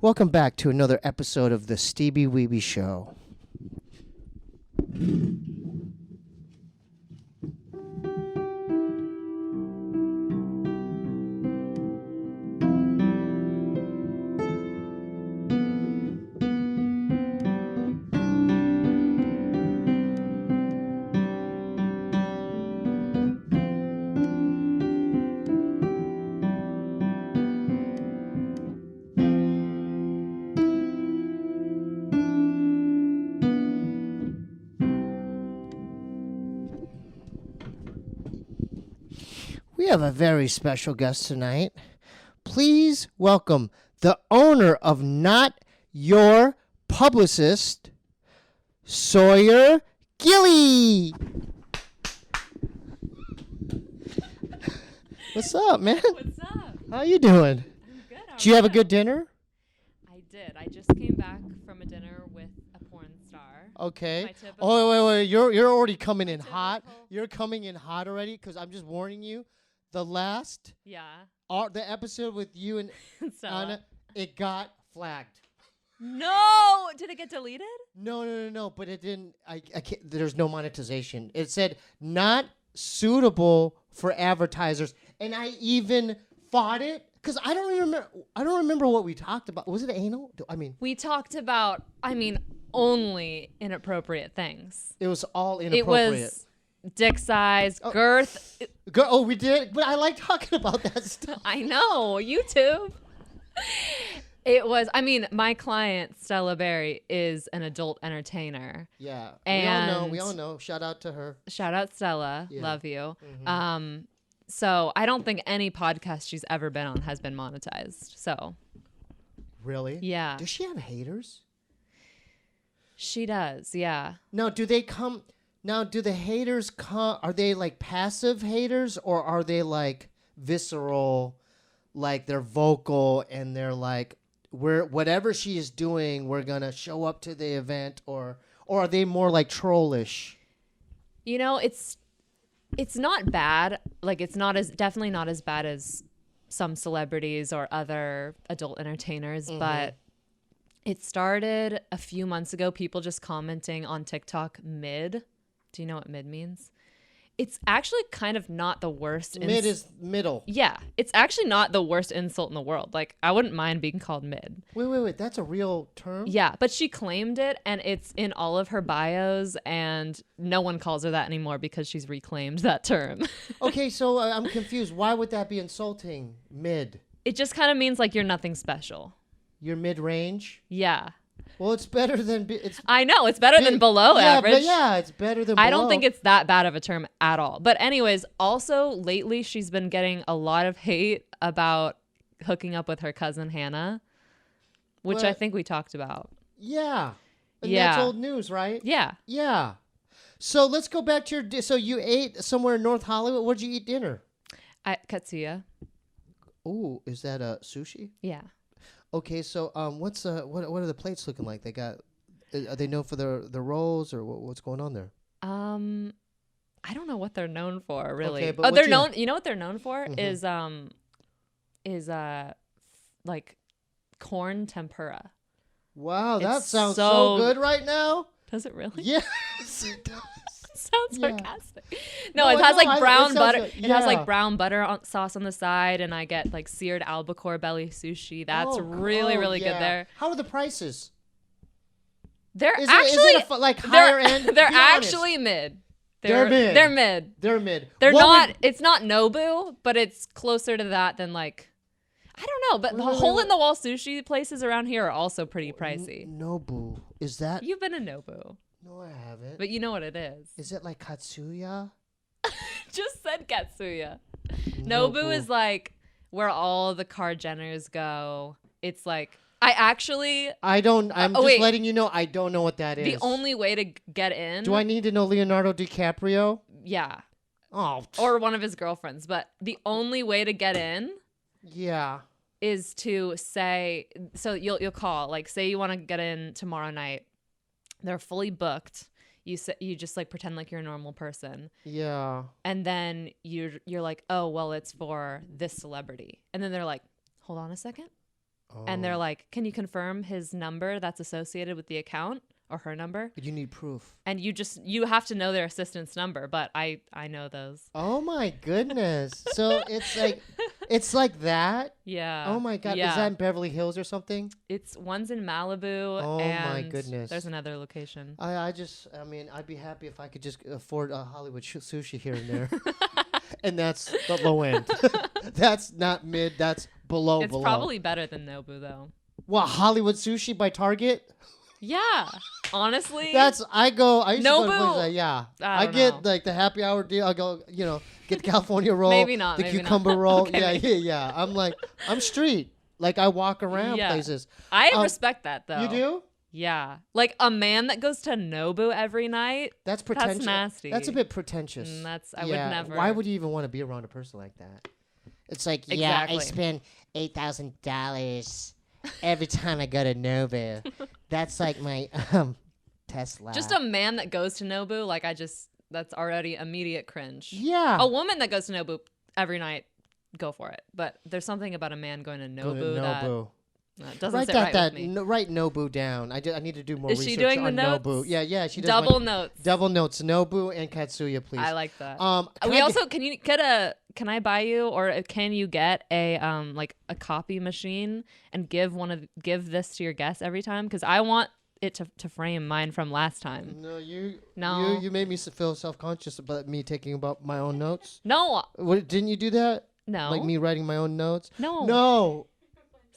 Welcome back to another episode of the Steebee Weebee Show. We have a very special guest tonight. Please welcome the owner of Not Your Publicist, Sawyer Gilley. What's up, man? What's up? How you doing? I'm good. Did you have a good dinner? I did. I just came back from a dinner with a porn star. Okay. My Oh, wait. You're already coming in typical- hot. You're coming in hot already because I'm just warning you. The last the episode with you and Anna, it got flagged. No! Did it get deleted? No. But it didn't. I can't. There's no monetization. It said not suitable for advertisers, and I even fought it because I don't remember. I don't remember what we talked about. Was it anal? We talked about, only inappropriate things. It was all inappropriate. It was dick size, girth. We did. But I like talking about that stuff. I know. YouTube. It was, my client, Stella Berry, is an adult entertainer. Yeah. And we all know. Shout out to her. Shout out Stella. Yeah. Love you. Mm-hmm. So I don't think any podcast she's ever been on has been monetized. So. Really? Yeah. Does she have haters? She does, yeah. Now, do they come? Now, do the haters come? Are they like passive haters, or are they like visceral, like they're vocal and they're like, whatever she is doing, we're gonna show up to the event, or are they more like trollish? It's not bad. Like, it's definitely not as bad as some celebrities or other adult entertainers, but it started a few months ago. People just commenting on TikTok mid. Do you know what mid means? It's actually kind of not the worst. Mid is middle. Yeah. It's actually not the worst insult in the world. Like, I wouldn't mind being called mid. Wait. That's a real term? Yeah. But she claimed it, and it's in all of her bios, and no one calls her that anymore because she's reclaimed that term. Okay, so I'm confused. Why would that be insulting? Mid. It just kind of means like you're nothing special. You're mid-range? Yeah. Well, it's better than... I know. It's better than below average. But yeah, it's better than below. I don't think it's that bad of a term at all. But anyways, also lately she's been getting a lot of hate about hooking up with her cousin Hannah, which I think we talked about. Yeah. And that's old news, right? Yeah. Yeah. So let's go back to your... So you ate somewhere in North Hollywood. Where'd you eat dinner? At Katsuya. Oh, is that sushi? Yeah. Okay, so what are the plates looking like? They got... Are they known for the rolls, or what's going on there? I don't know what they're known for, really. Okay, but they're known. You know what they're known for Mm-hmm. is like corn tempura. Wow, that It's sounds so so good right now. Does it really? Yes, it does. Sounds Yeah. sarcastic. No, it has like brown butter. good. It has Yeah. like brown butter sauce on the side, and I get like seared albacore belly sushi. That's really good there. How are the prices? They're Is actually it like higher end? They're Be honest. actually mid. They're mid. They're mid. They're mid. They're What not. would- It's not Nobu, but it's closer to that than like. I don't know, but the hole in the wall sushi places around here are also pretty pricey. Nobu. Is that? You've been to Nobu, No, I haven't. but you know what it is. Is it like Katsuya? Just said Katsuya. Nobu is like where all the Kar-Jenners go. It's like I'm just wait. Letting you know I don't know what that is. the only way to get in. Do I need to know Leonardo DiCaprio? Yeah. Oh. Or one of his girlfriends, but the only way to get in Yeah. is to say, so you'll call, like, say you want to get in tomorrow night. They're fully booked. You just like pretend like you're a normal person. Yeah. And then you're like, oh, well, it's for this celebrity. And then they're like, hold on a second. And they're like, can you confirm his number that's associated with the account or her number? You need proof. And you have to know their assistant's number, but I know those. Oh my goodness. So it's like that? Yeah. Oh my God. Yeah. Is that in Beverly Hills or something? One's in Malibu. Oh and my goodness. There's another location. I mean, I'd be happy if I could just afford a Hollywood sushi here and there. And that's the low end. That's not mid. That's below. It's probably better than Nobu though. What, Hollywood sushi by Target? Yeah, honestly. I used to go to Nobu. places yeah. I get know. like the happy hour deal. I'll go, get the California roll. Maybe not. The maybe cucumber not. roll. Okay, Yeah. I'm like, I'm street. Like I walk around Yeah. places. I respect that though. You do? Yeah. Like a man that goes to Nobu every night. That's pretentious. That's nasty. That's a bit pretentious. I would never. Why would you even want to be around a person like that? It's like, Exactly. yeah, I spend $8,000 every time I go to Nobu. That's like my Tesla. Just a man that goes to Nobu, like that's already immediate cringe. Yeah. A woman that goes to Nobu every night, go for it. But there's something about a man going to Nobu, that doesn't sit right with me. Write Nobu down. I need to do more Is research she doing on the notes? Nobu. Yeah, she does. Double notes. Double notes. Nobu and Katsuya, please. I like that. Can I buy you or can you get a like a copy machine and give this to your guests every time? Because I want it to frame mine from last time. No, you made me feel self-conscious about me taking about my own notes. No. Didn't you do that? No. Like me writing my own notes? No.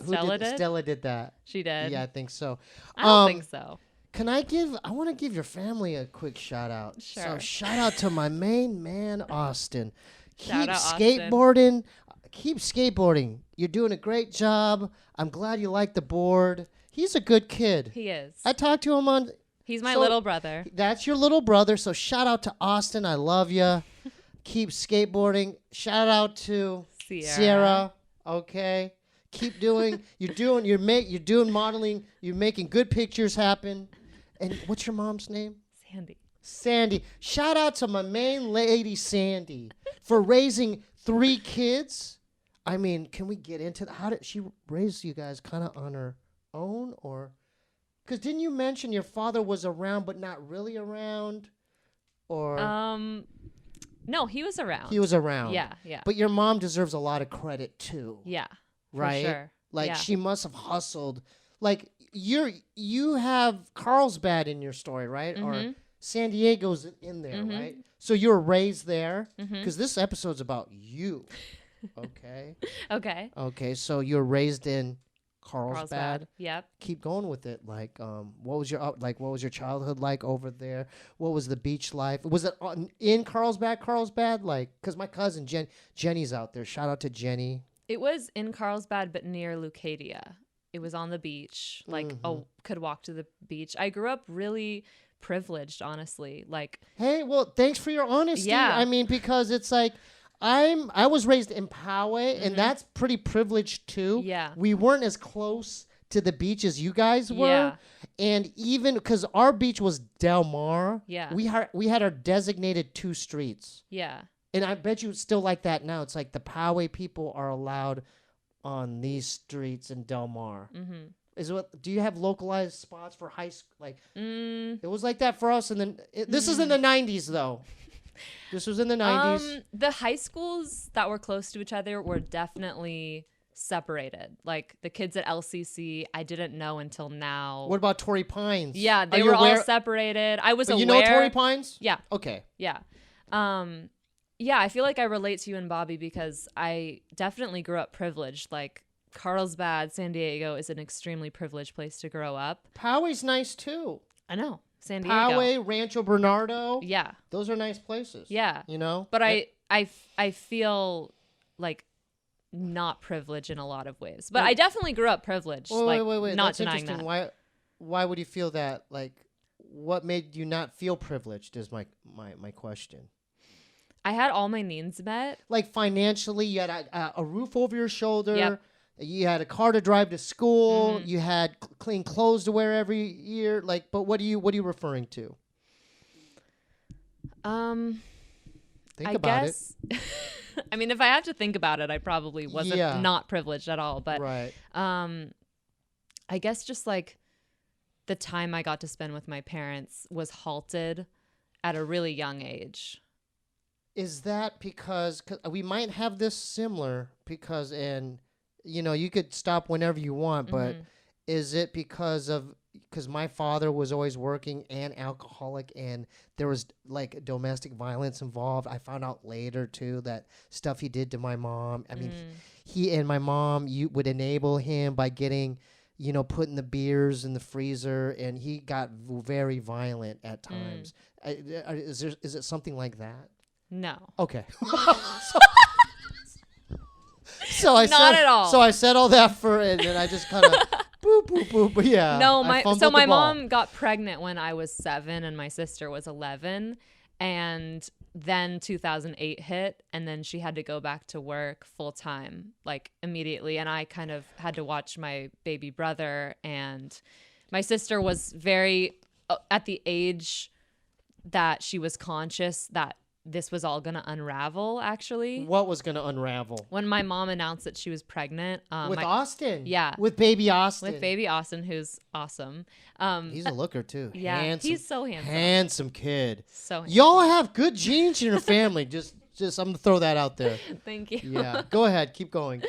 Stella did? Stella did that. She did? Yeah, I think so. I don't think so. I want to give your family a quick shout out. Sure. So shout out to my main man, Austin. Shout out, skateboarding. Keep skateboarding. You're doing a great job. I'm glad you like the board. He's a good kid. He is. I talked to him on... He's my little brother. That's your little brother. So shout out to Austin. I love you. Keep skateboarding. Shout out to Sierra. Okay. Keep doing. You're doing modeling. You're making good pictures happen. And what's your mom's name? Sandy. Shout out to my main lady, Sandy, for raising 3 kids. I mean, can we get into that? How did she raise you guys? Kind of on her own, or because didn't you mention your father was around but not really around, or no, he was around. He was around. Yeah. But your mom deserves a lot of credit too. Yeah. Right. For sure. Like she must have hustled. Like you have Carlsbad in your story, right? Mm-hmm. Or San Diego's in there, Mm-hmm. right? So you were raised there because Mm-hmm. this episode's about you. Okay. Okay. So you were raised in Carlsbad. Yep. Keep going with it. Like, what was your childhood like over there? What was the beach life? Was it in Carlsbad? Like, because my cousin Jenny's out there. Shout out to Jenny. It was in Carlsbad, but near Leucadia. It was on the beach. Like, could walk to the beach. I grew up really privileged, honestly. Like, hey, well, thanks for your honesty. Yeah. I mean, because it's like I was raised in Poway, and that's pretty privileged too. Yeah. We weren't as close to the beach as you guys were. Yeah. And even because our beach was Del Mar, Yeah. we had our designated 2 streets. yeah. And I bet you it's still like that now. It's like the Poway people are allowed on these streets in Del Mar. Mm-hmm. Do you have localized spots for high school? Like, Mm. it was like that for us. And then this is in the 90s, though. This was in the 90s. The high schools that were close to each other were definitely separated. Like the kids at LCC, I didn't know until now. What about Torrey Pines? Yeah, they were all separated. I was aware. You know Torrey Pines? Yeah. Okay. Yeah. Yeah, I feel like I relate to you and Bobby because I definitely grew up privileged. Like Carlsbad, San Diego is an extremely privileged place to grow up. Poway's nice too. I know. San Diego. Poway, Rancho Bernardo. Yeah. Those are nice places. Yeah. You know? But I feel like not privileged in a lot of ways. But I definitely grew up privileged. Wait. Not That's denying interesting. that. Why would you feel that? Like, what made you not feel privileged is my question. I had all my needs met. Like financially, you had a roof over your shoulder. Yep. You had a car to drive to school. You had clean clothes to wear every year. Like, but what are you referring to? Think about it. I mean, if I have to think about it, I probably wasn't not privileged at all. But right. I guess just like the time I got to spend with my parents was halted at a really young age. Is that because 'cause we might have this similar because you could stop whenever you want, but is it because my father was always working and alcoholic and there was like domestic violence involved? I found out later too that stuff he did to my mom. I mean, he and my mom, you would enable him by getting, putting the beers in the freezer, and he got very violent at times. Is it something like that? No. Okay. So I Not said, at all. So I said all that and then I just kind of boop, boop, boop. But yeah. No, my mom got pregnant when I was 7 and my sister was 11. And then 2008 hit, and then she had to go back to work full time, like immediately. And I kind of had to watch my baby brother. And my sister was very at the age that she was conscious that this was all going to unravel, actually. What was going to unravel? When my mom announced that she was pregnant. With Austin? Yeah. With baby Austin? With baby Austin, who's awesome. He's a looker, too. Yeah, handsome, he's so handsome. Handsome kid. So handsome. Y'all have good genes in your family. just I'm going to throw that out there. Thank you. Yeah. Go ahead. Keep going.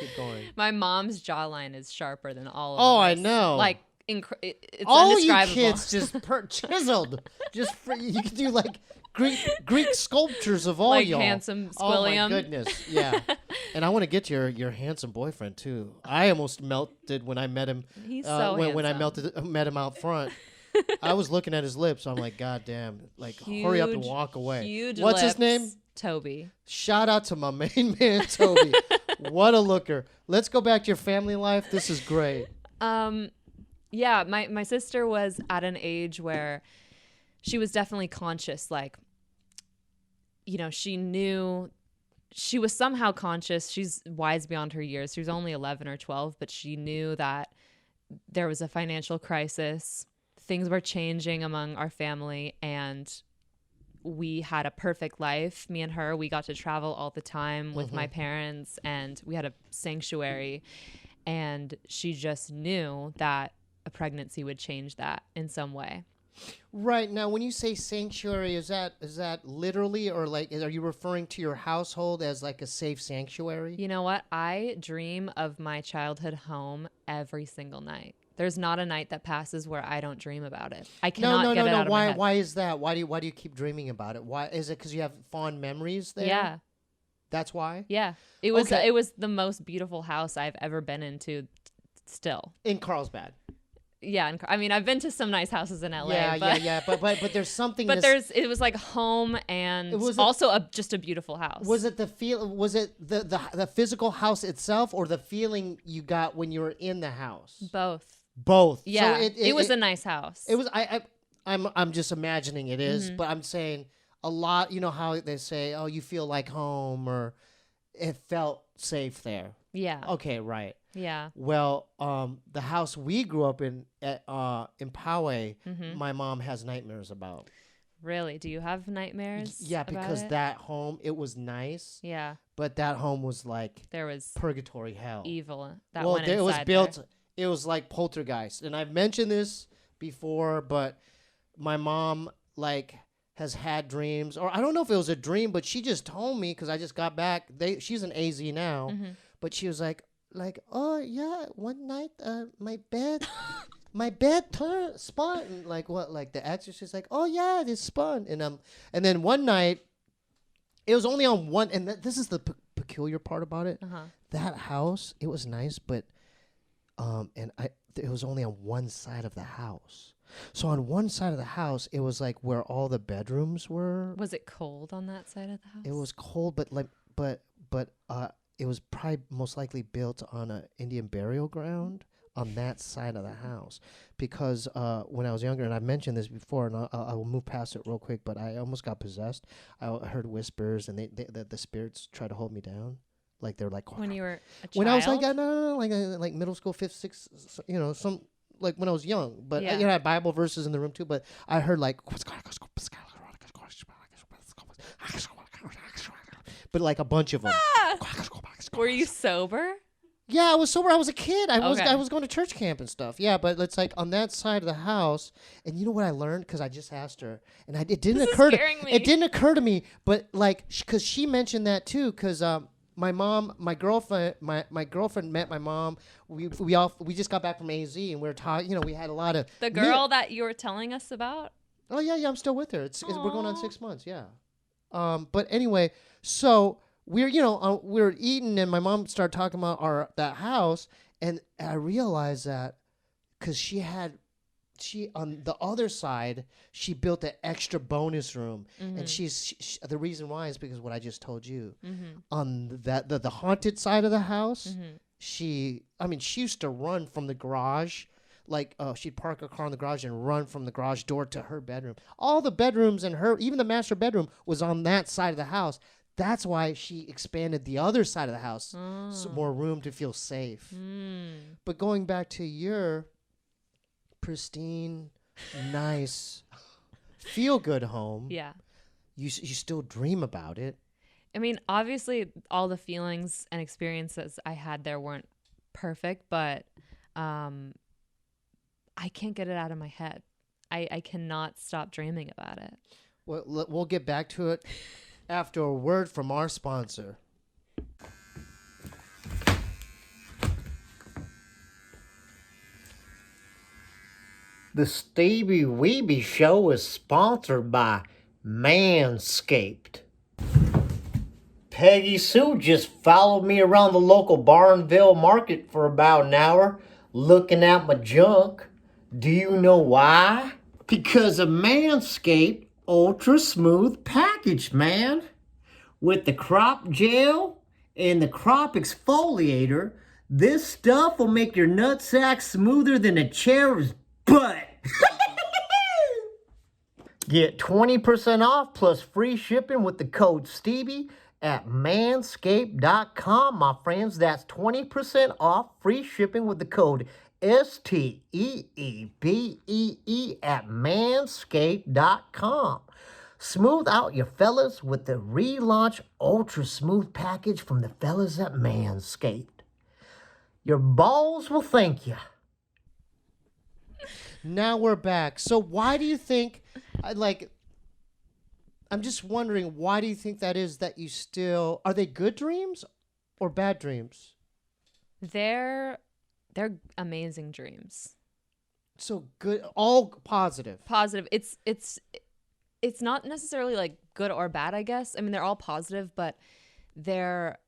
My mom's jawline is sharper than all of Oh, ours. I know. Like, it's all indescribable. you kids just chiseled. You could do like Greek sculptures of all like y'all. handsome Oh my squillium. goodness, yeah. And I want to get to your handsome boyfriend too. I almost melted when I met him. He's so when I handsome. met him out front. I was looking at his lips. I'm like, God damn! Like, hurry up and walk away. Huge What's his lips. name? Toby. Shout out to my main man, Toby. What a looker. Let's go back to your family life. This is great. Yeah, my sister was at an age where she was definitely conscious. Like, she knew she was somehow conscious. She's wise beyond her years. She was only 11 or 12, but she knew that there was a financial crisis. Things were changing among our family, and we had a perfect life. Me and her, we got to travel all the time with my parents, and we had a sanctuary. And she just knew that a pregnancy would change that in some way. Right. Now, when you say sanctuary, is that literally, or like, are you referring to your household as like a safe sanctuary? You know what? I dream of my childhood home every single night. There's not a night that passes where I don't dream about it. I cannot get it out of my head. Why is that? Why do you keep dreaming about it? Why is it? Because you have fond memories there? Yeah. That's why? Yeah. It was Okay. it was the most beautiful house I've ever been into still. In Carlsbad. Yeah, and I mean, I've been to some nice houses in LA. Yeah. But there's something. But it was like home, and just a beautiful house. Was it the physical house itself, or the feeling you got when you were in the house? Both. Yeah, So it was a nice house. It was. I'm just imagining it is, but I'm saying a lot. You know how they say, "Oh, you feel like home," or it felt safe there. Yeah. Okay. Right. Yeah. Well, the house we grew up in Poway, my mom has nightmares about. Really? Do you have nightmares? Yeah, because that home, it was nice. Yeah. But that home was like there was purgatory hell. Evil that well, went it was inside built. there. It was like Poltergeist, and I've mentioned this before, but my mom has had dreams, or I don't know if it was a dream, but she just told me because I just got back. She's an AZ now, but she was like, oh yeah, one night my bed spun, and like the Exorcist, like, oh yeah, it spun, and then one night it was only on one, and this is the peculiar part about it. That house, it was nice, but it was only on one side of the house. So on one side of the house, it was like where all the bedrooms were. Was it cold on that side of the house? It was cold, but it was probably most likely built on an Indian burial ground on that side of the house. Because when I was younger, and I've mentioned this before, and I will move past it real quick, but I almost got possessed. I heard whispers, and the spirits tried to hold me down. Like they're like, when you were a child? When I was like middle school, 5th, 6th, some like when I was young. But I had Bible verses in the room too. But I heard like, but like a bunch of them. Were you sober? Yeah, I was sober. I was a kid. I Okay. was going to church camp and stuff. Yeah, but it's like on that side of the house. And you know what I learned? Because I just asked her, and it didn't This is occur scaring to me. it didn't occur to me. But like, because she mentioned that too. Because my mom, my girlfriend met my mom. We just got back from AZ, and we were talking. You know, we had a lot of The girl that you were telling us about? Oh yeah, I'm still with her. We're going on Aw. 6 months. Yeah. But anyway, so we're eating, and my mom started talking about that house, and I realized that because she on the other side she built an extra bonus room, and the reason why is because what I just told you on the haunted side of the house. She used to run from the garage. Like, she'd park her car in the garage and run from the garage door to her bedroom. All the bedrooms and even the master bedroom was on that side of the house. That's why she expanded the other side of the house. So more room to feel safe. But going back to your pristine, nice, feel-good home. Yeah. You still dream about it. I mean, obviously, all the feelings and experiences I had there weren't perfect, but I can't get it out of my head. I cannot stop dreaming about it. Well, we'll get back to it after a word from our sponsor. The Steebee Weebee Show is sponsored by Manscaped. Peggy Sue just followed me around the local Barnville market for about an hour, looking at my junk. Do you know why? Because of Manscaped Ultra Smooth Package, man. With the crop gel and the crop exfoliator, this stuff will make your nutsack smoother than a cherub's butt. Get 20% off plus free shipping with the code STEEBEE at manscaped.com, my friends. That's 20% off free shipping with the code STEEBEE at manscaped.com. Smooth out your fellas with the relaunch Ultra Smooth Package from the fellas at Manscaped. Your balls will thank you. Now we're back. So why do you think, I'm just wondering, why do you think that is that you still, are they good dreams or bad dreams? They're amazing dreams. So good, all positive. Positive. It's not necessarily like good or bad, I guess. I mean, they're all positive, but they're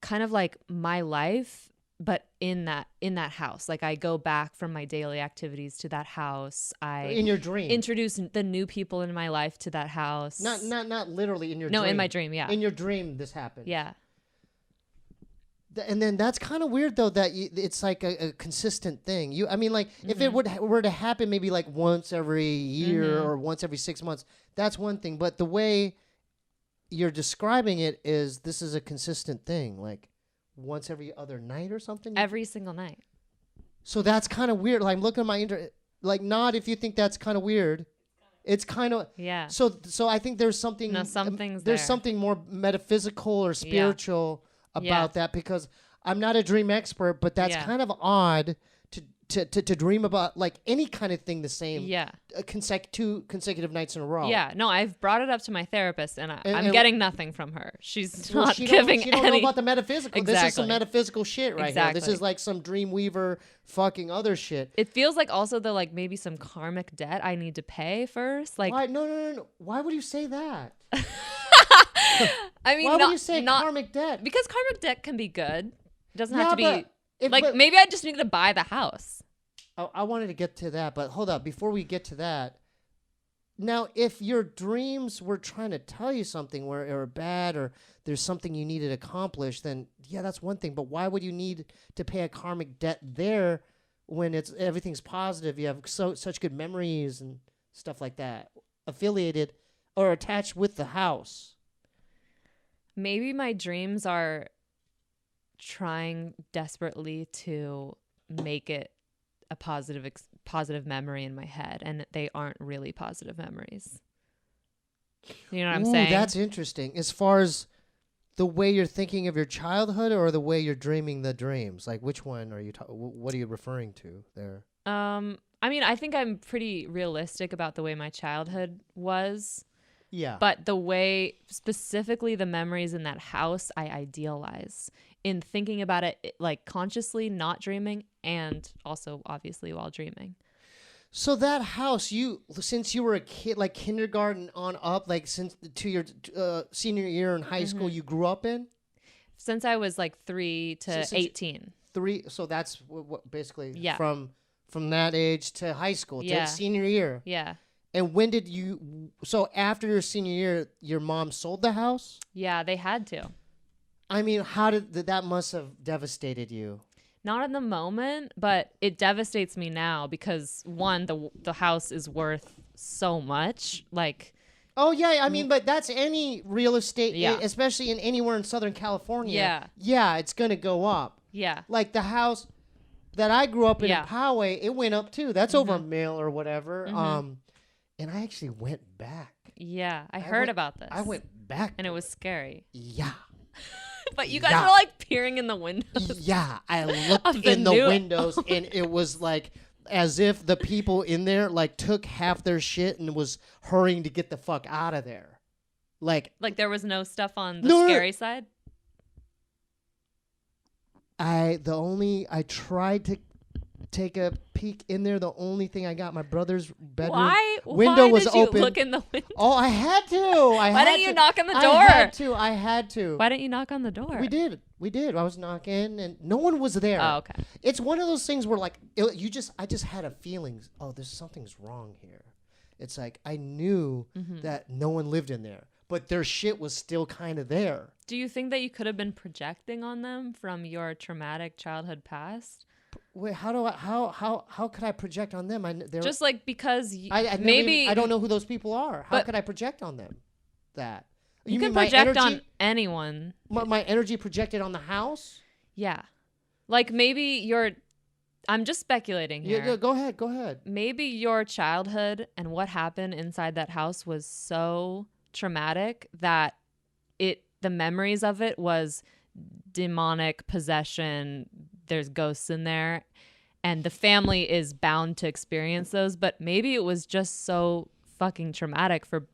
kind of like my life, but in that house. Like, I go back from my daily activities to that house. In your dream. Introduce the new people in my life to that house. Not literally in your dream. No, in my dream, yeah. In your dream, this happened. Yeah. And then that's kind of weird, though, that it's like a consistent thing. If it were to happen maybe like once every year or once every 6 months, that's one thing. But the way you're describing it is this is a consistent thing, like once every other night or something? Every single night. So that's kind of weird. Like, I'm looking at my nod if you think that's kind of weird. It's kind of yeah. So I think there's something. No, something's there's there. something more metaphysical or spiritual about that, because I'm not a dream expert, but that's kind of odd to dream about like any kind of thing the same. Yeah. Two consecutive nights in a row. Yeah. No, I've brought it up to my therapist, and I'm getting nothing from her. She's not she giving don't know about the metaphysical. Exactly. This is some metaphysical shit right here. This Exactly. is like some Dreamweaver fucking other shit. It feels like also the like maybe some karmic debt I need to pay first. Like, why? No. Why would you say that? I mean, why would you say karmic debt? Because karmic debt can be good. It doesn't have to be but maybe I just need to buy the house. I wanted to get to that, but hold up. Before we get to that, now, if your dreams were trying to tell you something or bad, or there's something you needed to accomplish, then yeah, that's one thing. But why would you need to pay a karmic debt there when everything's positive? You have such good memories and stuff like that, affiliated or attached with the house. Maybe my dreams are trying desperately to make it a positive memory in my head, and they aren't really positive memories. You know what I'm saying? That's interesting. As far as the way you're thinking of your childhood or the way you're dreaming the dreams? Like, which one are you? What are you referring to there? I mean, I think I'm pretty realistic about the way my childhood was. Yeah. But the way, specifically the memories in that house, I idealize in thinking about it, like consciously, not dreaming, and also obviously while dreaming. So that house, since you were a kid, like kindergarten on up, like since to your senior year in high school, you grew up in? Since I was like 3 to 18. So that's what basically Yeah. from that age to high school, to senior year. Yeah. And when did so after your senior year, your mom sold the house? Yeah, they had to. I mean, that must have devastated you? Not in the moment, but it devastates me now because one, the house is worth so much. Like, oh yeah, I mean, but that's any real estate, especially in anywhere in Southern California. Yeah. Yeah, it's gonna go up. Yeah. Like the house that I grew up in Poway, it went up too. That's over a mil or whatever. And I actually went back. Yeah, I heard about this. I went back. And it was scary. Yeah. But you guys were like peering in the windows. Yeah, I looked in the windows and it was like as if the people in there like took half their shit and was hurrying to get the fuck out of there. Like there was no stuff on the scary side? I tried to take a peek in there. The only thing I got, my brother's bedroom window was open. Why did you look in the window? Oh, I had to. Why didn't you knock on the door? I had to. Why didn't you knock on the door? We did. I was knocking and no one was there. Oh, okay. It's one of those things where like I just had a feeling, oh, something's wrong here. It's like I knew that no one lived in there, but their shit was still kind of there. Do you think that you could have been projecting on them from your traumatic childhood past? Wait, how could I project on them? Just like because I don't know who those people are. How could I project on them? That you can project on anyone. My energy projected on the house. Yeah, like maybe I'm just speculating here. Yeah, go ahead. Maybe your childhood and what happened inside that house was so traumatic that the memories of it was demonic possession. There's ghosts in there and the family is bound to experience those, but maybe it was just so fucking traumatic for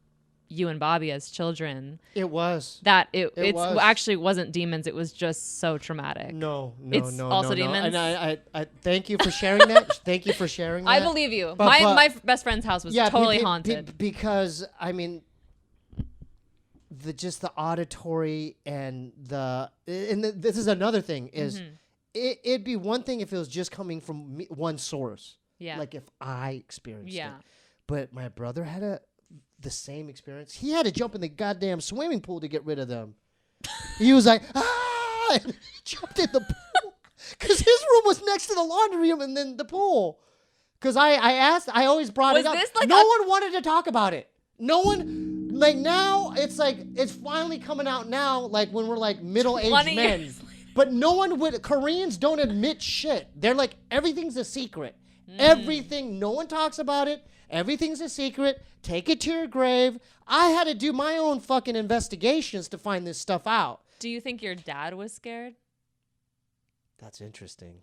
you and Bobby as children. It was. That it actually wasn't demons. It was just so traumatic. No. It's also demons. And I thank you for sharing that. Thank you for sharing that. I believe you. My best friend's house was totally haunted. Because, I mean, the auditory and this is another thing is it'd be one thing if it was just coming from one source. Yeah. Like if I experienced it. But my brother had the same experience. He had to jump in the goddamn swimming pool to get rid of them. He was like, and he jumped in the pool. Because his room was next to the laundry room and then the pool. Because I always brought it up. No one wanted to talk about it. No one, like now, it's like, it's finally coming out now, like when we're like middle-aged men. But no one Koreans don't admit shit. They're like, everything's a secret. Everything, no one talks about it. Everything's a secret. Take it to your grave. I had to do my own fucking investigations to find this stuff out. Do you think your dad was scared? That's interesting.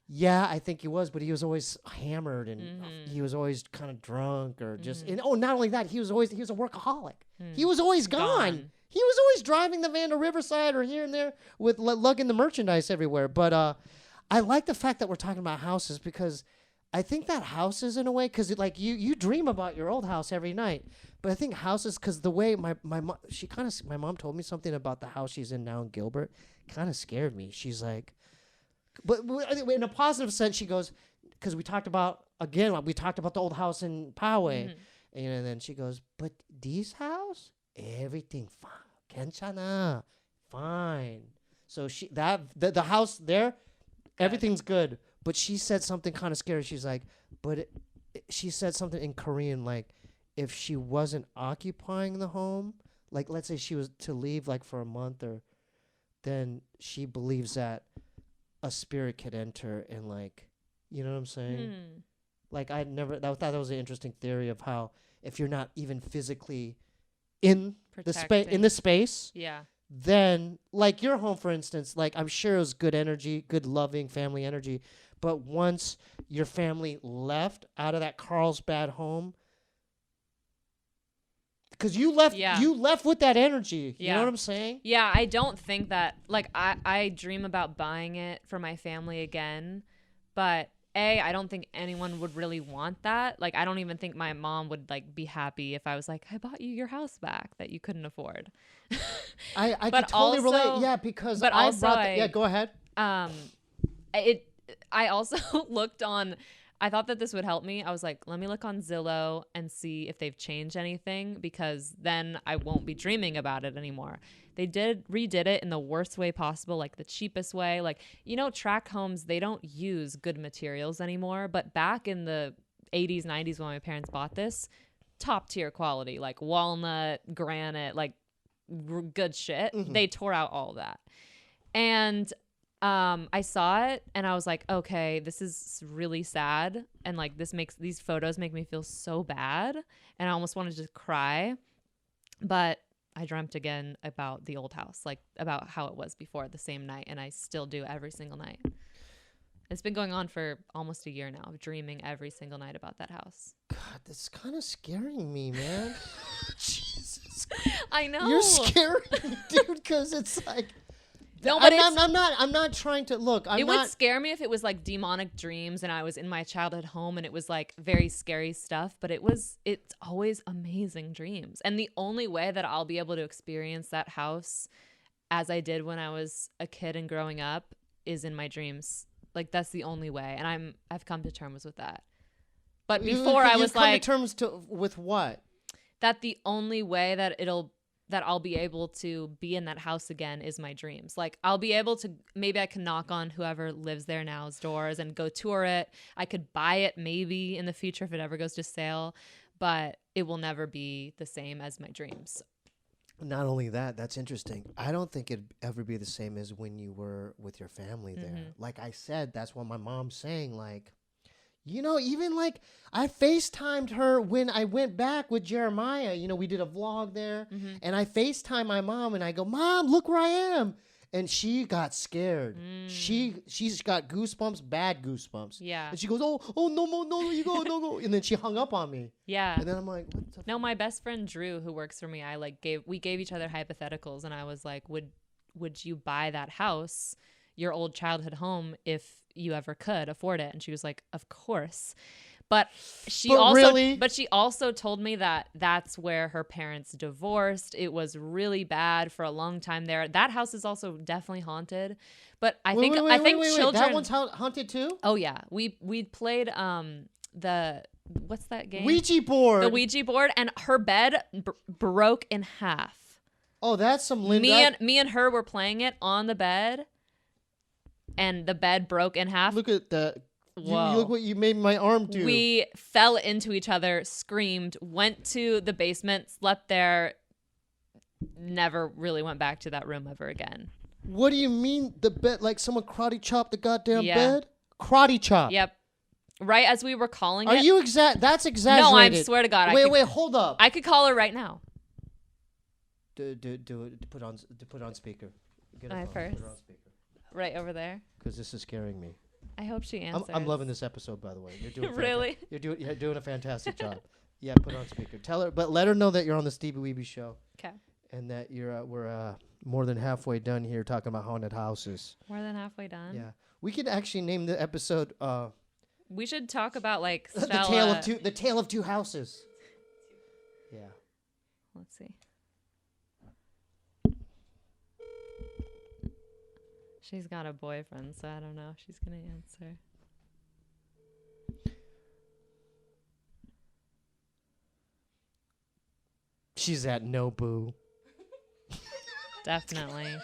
Yeah, I think he was, but he was always hammered and he was always kind of drunk or just. And not only that, he was a workaholic. He was always gone. He was always driving the van to Riverside or here and there with lugging the merchandise everywhere. But I like the fact that we're talking about houses because I think that houses in a way, because like you dream about your old house every night. But I think houses, because the way my mom told me something about the house she's in now in Gilbert, kind of scared me. She's like, but in a positive sense, she goes, because we talked about the old house in Poway, and then she goes, but this house, everything fine, 괜찮아, fine. So the house there, everything's good. But she said something kind of scary. She's like, she said something in Korean, like, if she wasn't occupying the home, like, let's say she was to leave, like, for a month, then she believes that a spirit could enter and, like, you know what I'm saying? Like, I thought that was an interesting theory of how if you're not even physically in the space, then like your home, for instance, like I'm sure it was good energy, good loving family energy. But once your family left out of that Carlsbad home, because you left with that energy. You know what I'm saying? Yeah, I don't think that, like, I dream about buying it for my family again, but I don't think anyone would really want that. Like, I don't even think my mom would, like, be happy if I was like, I bought you your house back that you couldn't afford. I could totally relate. Yeah, because go ahead. I also looked on, I thought that this would help me. I was like, let me look on Zillow and see if they've changed anything, because then I won't be dreaming about it anymore. They redid it in the worst way possible, like the cheapest way. Like, you know, tract homes, they don't use good materials anymore. But back in the 80s, 90s when my parents bought this, top tier quality, like walnut, granite, like good shit. Mm-hmm. They tore out all that. And I saw it and I was like, okay, this is really sad. And like, these photos make me feel so bad. And I almost wanted to cry. But I dreamt again about the old house, like about how it was before, the same night. And I still do every single night. It's been going on for almost a year now, of dreaming every single night about that house. God, that's kind of scaring me, man. Jesus. I know. You're scaring me, dude, because it's like... No, but I'm not trying to look. It would scare me if it was like demonic dreams and I was in my childhood home and it was like very scary stuff, but it's always amazing dreams. And the only way that I'll be able to experience that house as I did when I was a kid and growing up is in my dreams. Like, that's the only way. And I've come to terms with that. But before I was like, come to terms with what? That the only way that I'll be able to be in that house again is my dreams. Like, I'll be able to, maybe I can knock on whoever lives there now's doors and go tour it. I could buy it maybe in the future if it ever goes to sale, but it will never be the same as my dreams. Not only that, that's interesting. I don't think it'd ever be the same as when you were with your family there. Mm-hmm. Like I said, that's what my mom's saying, like, you know, even like I FaceTimed her when I went back with Jeremiah. You know, we did a vlog there. Mm-hmm. And I FaceTimed my mom and I go, Mom, look where I am. And she got scared. She's got goosebumps, bad goosebumps. Yeah. And she goes, oh, no, you go. And then she hung up on me. Yeah. And then I'm like, what the No, my best friend Drew, who works for me, we gave each other hypotheticals and I was like, would you buy that house, your old childhood home, if you ever could afford it? And she was like, of course. But she also told me that that's where her parents divorced. It was really bad for a long time there. That house is also definitely haunted. But I think children. That one's haunted too? Oh yeah. We played the what's that game? Ouija board. The Ouija board, and her bed broke in half. Oh, that's some Linda. Me and her were playing it on the bed. And the bed broke in half. Look at that. You look what you made my arm do. We fell into each other, screamed, went to the basement, slept there, never really went back to that room ever again. What do you mean the bed? Like someone karate chopped the goddamn bed? Karate chop. Yep. Right as we were calling it. Are you That's exaggerated. No, I swear to God. Wait, hold up. I could call her right now. Do it. Put on speaker. Get I first. Put her on speaker. Right over there. Because this is scaring me. I hope she answers. I'm loving this episode, by the way. You're doing really. You're doing a fantastic job. Yeah, put on speaker. Tell her, but let her know that you're on the Steebee Weebee Show. Okay. And that we're more than halfway done here talking about haunted houses. More than halfway done. Yeah, we could actually name the episode. We should talk about like the tale of two houses. Yeah. Let's see. She's got a boyfriend, so I don't know if she's going to answer. She's at Nobu. Definitely.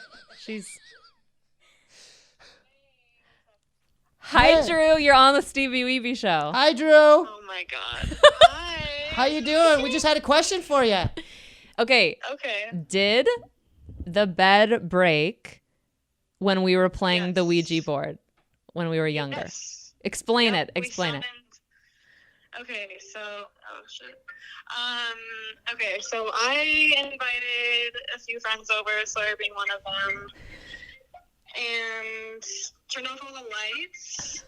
Hi, Drew. You're on the Steebee Weebee Show. Hi, Drew. Oh, my God. Hi. How you doing? We just had a question for you. Okay. Did the bed break when we were playing the Ouija board when we were younger? Yes. Explain it. Okay, so oh shit. Okay, so I invited a few friends over, Sawyer being one of them, and turned off all the lights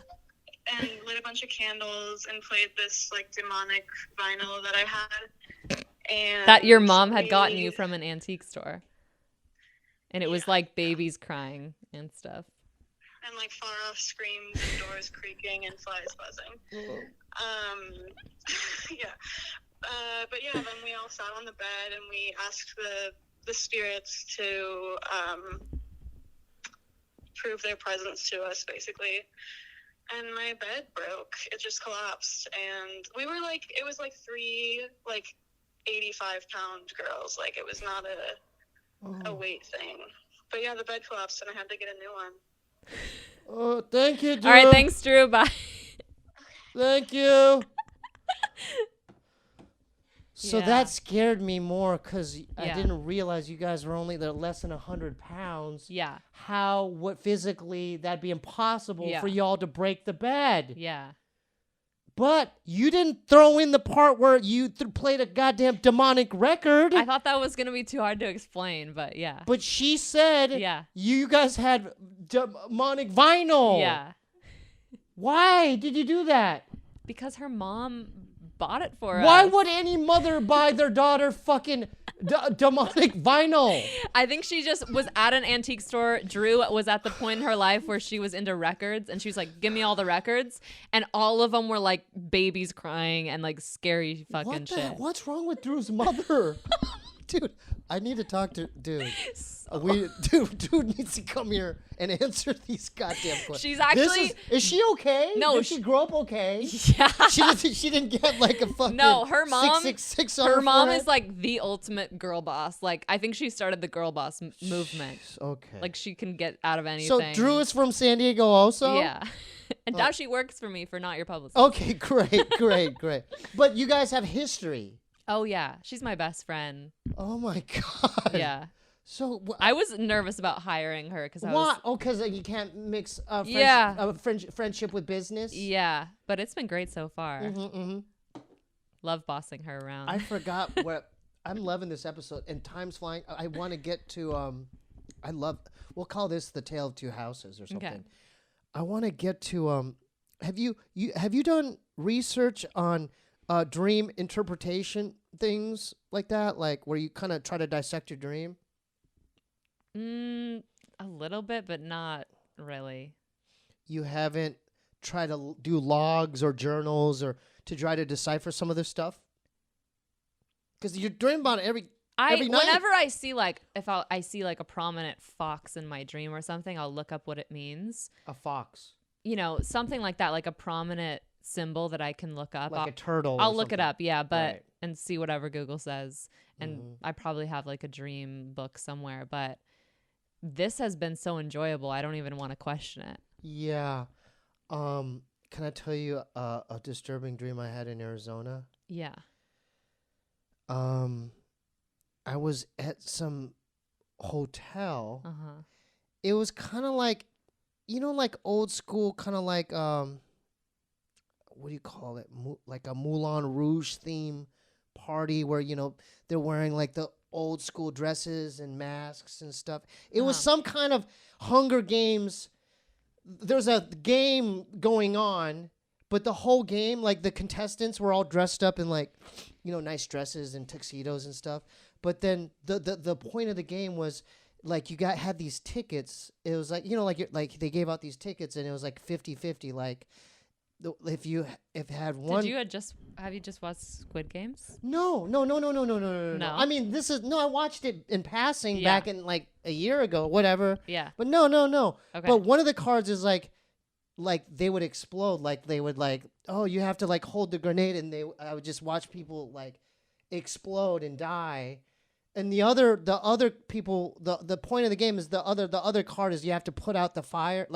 and lit a bunch of candles and played this like demonic vinyl that I had. And That your mom had gotten you from an antique store. And it was like babies crying and stuff. And like far off screams and doors creaking and flies buzzing. Yeah. But yeah, then we all sat on the bed and we asked the spirits to prove their presence to us, basically. And my bed broke. It just collapsed. And we were like, it was like 3 like 85-pound girls. Like it was not a weight thing. But yeah, the bed collapsed and I had to get a new one. Oh, thank you, Drew. All right, thanks, Drew. Bye. Thank you. So Yeah. that scared me more because I Yeah. didn't realize you guys were only less than 100 pounds. Yeah. What physically that'd be impossible Yeah. for y'all to break the bed. Yeah. But you didn't throw in the part where you played a goddamn demonic record. I thought that was going to be too hard to explain, but yeah. But she said Yeah. you guys had demonic vinyl. Yeah. Why did you do that? Because her mom bought it for Why us. would any mother buy their daughter fucking demonic vinyl? I think she just was at an antique store. Drew was at the point in her life where she was into records, and she was like, give me all the records. And all of them were like babies crying and like scary fucking shit. What's wrong with Drew's mother? Dude, I need to talk to dude. Dude needs to come here and answer these goddamn questions. She's actually is she okay? No, Did she grow up okay? Yeah. She didn't get like a fucking No, her mom 666 on her mom forehead? is like the ultimate girl boss. Like I think she started the girl boss movement. Okay. Like she can get out of anything. So Drew is from San Diego also? Yeah. And now she works for me for Not Your Publicist. Okay, great. But you guys have history. Oh yeah, she's my best friend. Oh my god. Yeah. So I was nervous about hiring her because I why? was. Oh, because you can't mix Yeah. friendship with business. Yeah, but it's been great so far. Mm-hmm. Love bossing her around. I forgot what I'm loving this episode, and time's flying. I want to get to we'll call this the Tale of Two Houses or something. Okay. I want to get to have you done research on dream interpretation things like that, like where you kind of try to dissect your dream? A little bit, but not really. You haven't tried to do logs or journals or to try to decipher some of this stuff? Because you're dreaming about it every night. Whenever I see like I see like a prominent fox in my dream or something, I'll look up what it means. A fox. You know, something like that, like a prominent symbol that I can look up. Like a turtle. I'll look it up, yeah, but Right. and see whatever Google says. And I probably have like a dream book somewhere, but this has been so enjoyable. I don't even want to question it. Yeah. Can I tell you a disturbing dream I had in Arizona? Yeah. I was at some hotel. Uh-huh. It was kind of like, like old school, kind of like what do you call it? Like a Moulin Rouge theme party where they're wearing like the old school dresses and masks and stuff. It was some kind of Hunger Games. There's a game going on, but the whole game, like the contestants were all dressed up in like, nice dresses and tuxedos and stuff. But then the point of the game was like had these tickets. It was like like they gave out these tickets and it was like 50-50. Like if had one. Have you just watched Squid Games? No. I mean, I watched it in passing back in like a year ago, whatever. Yeah. But no. Okay. But one of the cards is like they would explode. Like they would you have to like hold the grenade, and I would just watch people like explode and die. And the other people, the point of the game is the other card is you have to put out the fire,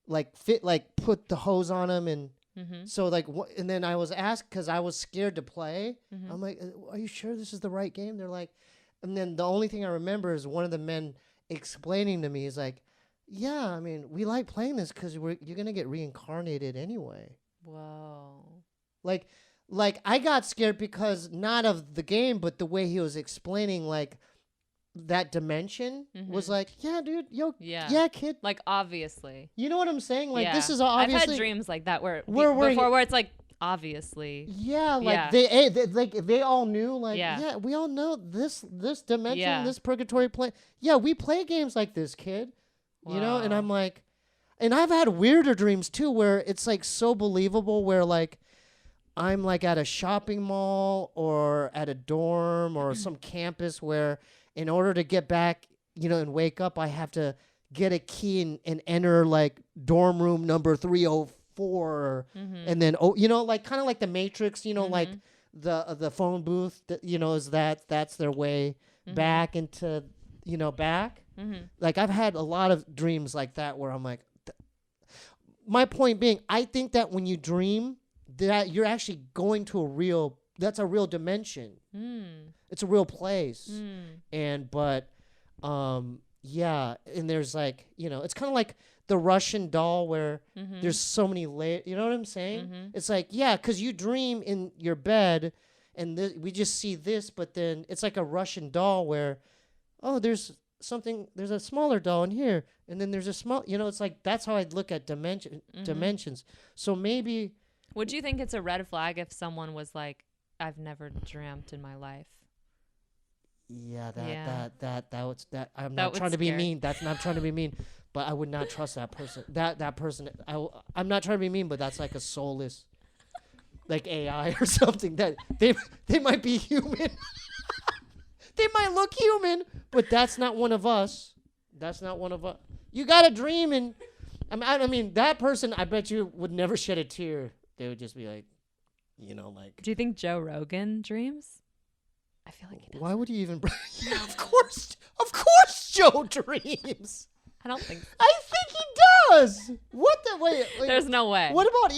put the hose on them and. Mm-hmm. So and then I was asked because I was scared to play. Mm-hmm. I'm like, "Are you sure this is the right game?" They're like, and then the only thing I remember is one of the men explaining to me is like, "Yeah, I mean, we like playing this because you're gonna get reincarnated anyway." Whoa. Like like I got scared because not of the game, but the way he was explaining like that dimension was like, yeah, dude, yeah, kid. Like obviously. You know what I'm saying? Like this is I've obviously. had dreams like that where it's like obviously. Yeah, like they all knew. Like yeah, we all know this dimension, this purgatory plane. Yeah, we play games like this, kid. Wow. You know, and I'm like, and I've had weirder dreams too, where it's like so believable, where like I'm like at a shopping mall or at a dorm or some campus where in order to get back, you know, and wake up, I have to get a key and enter like dorm room number 304 and then you know, like kind of like the Matrix, you know, like the phone booth that, you know, that's their way back into, you know, back. Like I've had a lot of dreams like that where I'm like, my point being, I think that when you dream that you're actually going to that's a real dimension. It's a real place. Yeah, and there's like, you know, it's kind of like the Russian doll where there's so many layers. You know what I'm saying? It's like, yeah, because you dream in your bed and we just see this, but then it's like a Russian doll where, oh, there's a smaller doll in here, and then there's a small, you know, it's like, that's how I'd look at dimensions. So maybe. Would you think it's a red flag if someone was like, I've never dreamt in my life? Yeah, that I'm not trying to be mean. That's not trying to be mean, but I would not trust that person. That person. I'm not trying to be mean, but that's like a soulless, like AI or something. That they might be human. They might look human, but that's not one of us. That's not one of us. You got a dream, and I mean that person. I bet you would never shed a tear. They would just be like, you know, like. Do you think Joe Rogan dreams? I feel like he does. Why would you even? Yeah, of course, Joe dreams. I don't think. I think he does. What the wait? There's no way. What about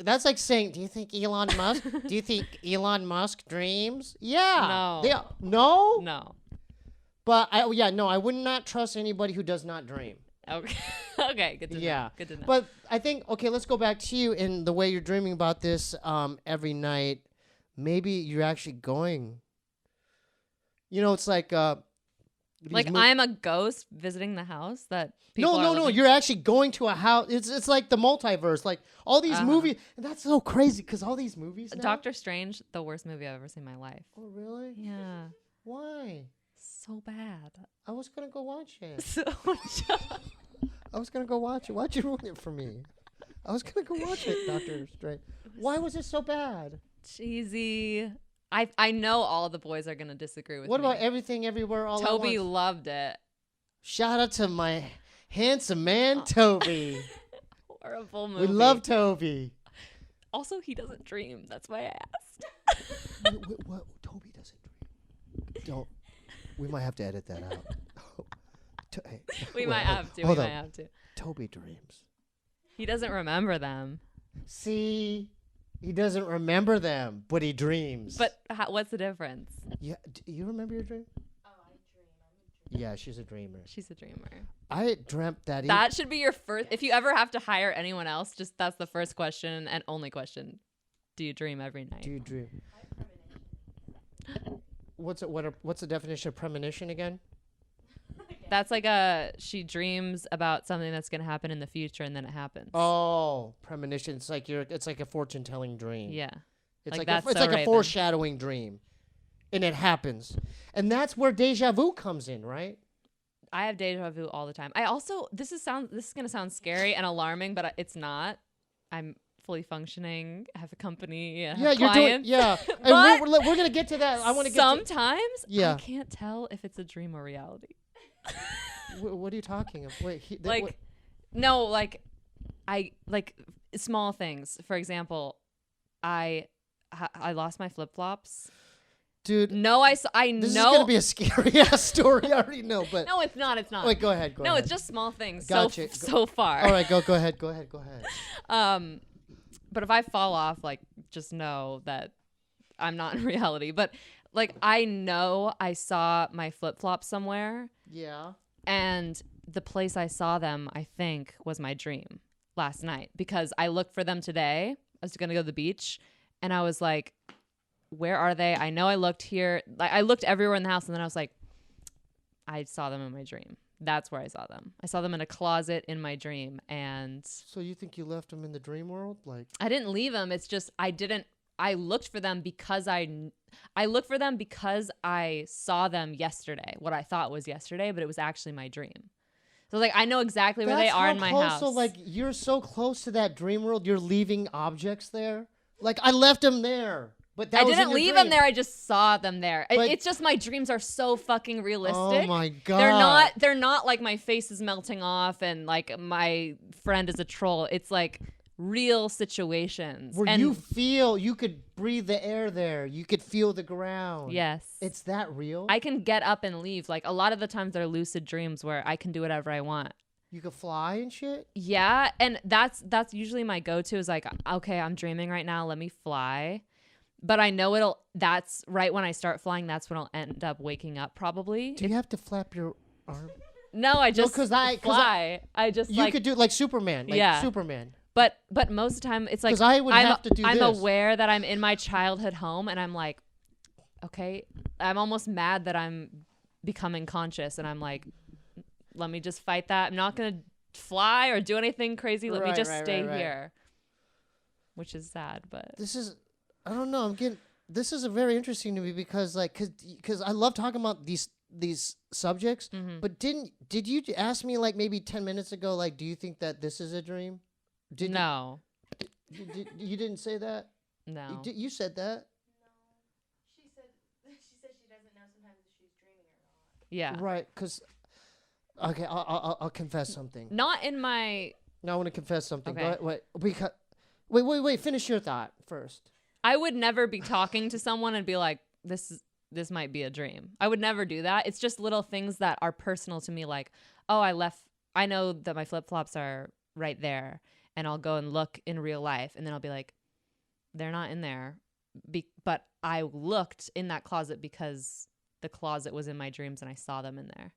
that's like saying, do you think Elon Musk? Do you think Elon Musk dreams? Yeah. No. No. No. But I would not trust anybody who does not dream. Okay. Okay. Good to know. Good to know. But I think let's go back to you and the way you're dreaming about this every night. Maybe you're actually going. You know, it's like I'm a ghost visiting the house that people No, you're actually going to a house. It's like the multiverse, like all these movies, and that's so crazy because all these movies now? Doctor Strange, the worst movie I've ever seen in my life. Oh, really? Yeah. Why? So bad. I was gonna go watch it. I was gonna go watch it. Why'd you ruin it for me? I was gonna go watch it, Doctor Strange. Why was it so bad? Cheesy. I know all the boys are gonna disagree with me. What about Everything Everywhere All at Once? Toby loved it. Shout out to my handsome man, Toby. Horrible movie. We love Toby. Also, he doesn't dream. That's why I asked. What? Toby doesn't dream. Don't. We might have to edit that out. We might have to. Toby dreams. He doesn't remember them. See? He doesn't remember them, but he dreams. But what's the difference? Yeah, do you remember your dream? Oh, I dream. Yeah, she's a dreamer. She's a dreamer. I dreamt that. That should be your first. If you ever have to hire anyone else, just that's the first question and only question. Do you dream every night? Do you dream? What's the definition of premonition again? That's like she dreams about something that's gonna happen in the future and then it happens. Oh, premonition. It's like a fortune telling dream. Yeah. It's like a foreshadowing dream. And it happens. And that's where deja vu comes in, right? I have deja vu all the time. I also this is gonna sound scary and alarming, but it's not. I'm fully functioning. I have a company. I have clients. Yeah. And we're gonna get to that. I want to get sometimes I can't tell if it's a dream or reality. What are you talking of? Wait, I small things. For example, I lost my flip flops. Dude, no, I know this is gonna be a scary ass story. I already know, but no, it's not. It's not. Wait, go ahead. No, it's just small things. Gotcha. So far. All right, go ahead. But if I fall off, just know that I'm not in reality. But I know I saw my flip flops somewhere. Yeah. And the place I saw them, I think, was my dream last night because I looked for them today. I was going to go to the beach And I was like, where are they? I know I looked here. Like, I looked everywhere in the house, and then I was like, I saw them in my dream. That's where I saw them. I saw them in a closet in my dream. And So you think you left them in the dream world? Like, I didn't leave them. It's just I looked for them because I looked for them because I saw them yesterday, what I thought was yesterday, but it was actually my dream. So like I know exactly where they are in my house. So like you're so close to that dream world, you're leaving objects there. Like I left them there, but that I was didn't leave them there. I just saw them there. It's just my dreams are so fucking realistic. Oh my god, they're not like my face is melting off and like my friend is a troll. It's like real situations where you could breathe the air there, you could feel the ground. Yes, it's that real. I can get up and leave. Like a lot of the times they're lucid dreams where I can do whatever I want. You could fly and shit. Yeah, and that's usually my go-to is like, okay, I'm dreaming right now, let me fly. But I know that's right when I start flying, that's when I'll end up waking up probably. Do you have to flap your arm? No, I just fly. You could do like Superman. Like Superman. But most of the time it's like because I would have to do I'm this. aware that I'm in my childhood home and I'm like, okay, I'm almost mad that I'm becoming conscious and I'm like, let me just fight that. I'm not gonna fly or do anything crazy. Let me just stay here, which is sad. But this is, I don't know. This is a very interesting to me because like, cause I love talking about these subjects. Mm-hmm. But did you ask me like maybe 10 minutes ago? Like, do you think that this is a dream? No. You didn't say that? No. You said that? No. She said she doesn't know sometimes if she's dreaming or not. Yeah. Right, because... Okay, I'll confess something. Not in my... No, I want to confess something. Okay. Wait, finish your thought first. I would never be talking to someone and be like, this might be a dream. I would never do that. It's just little things that are personal to me like, oh, I know that my flip-flops are right there. And I'll go and look in real life. And then I'll be like, they're not in there. But I looked in that closet because the closet was in my dreams and I saw them in there.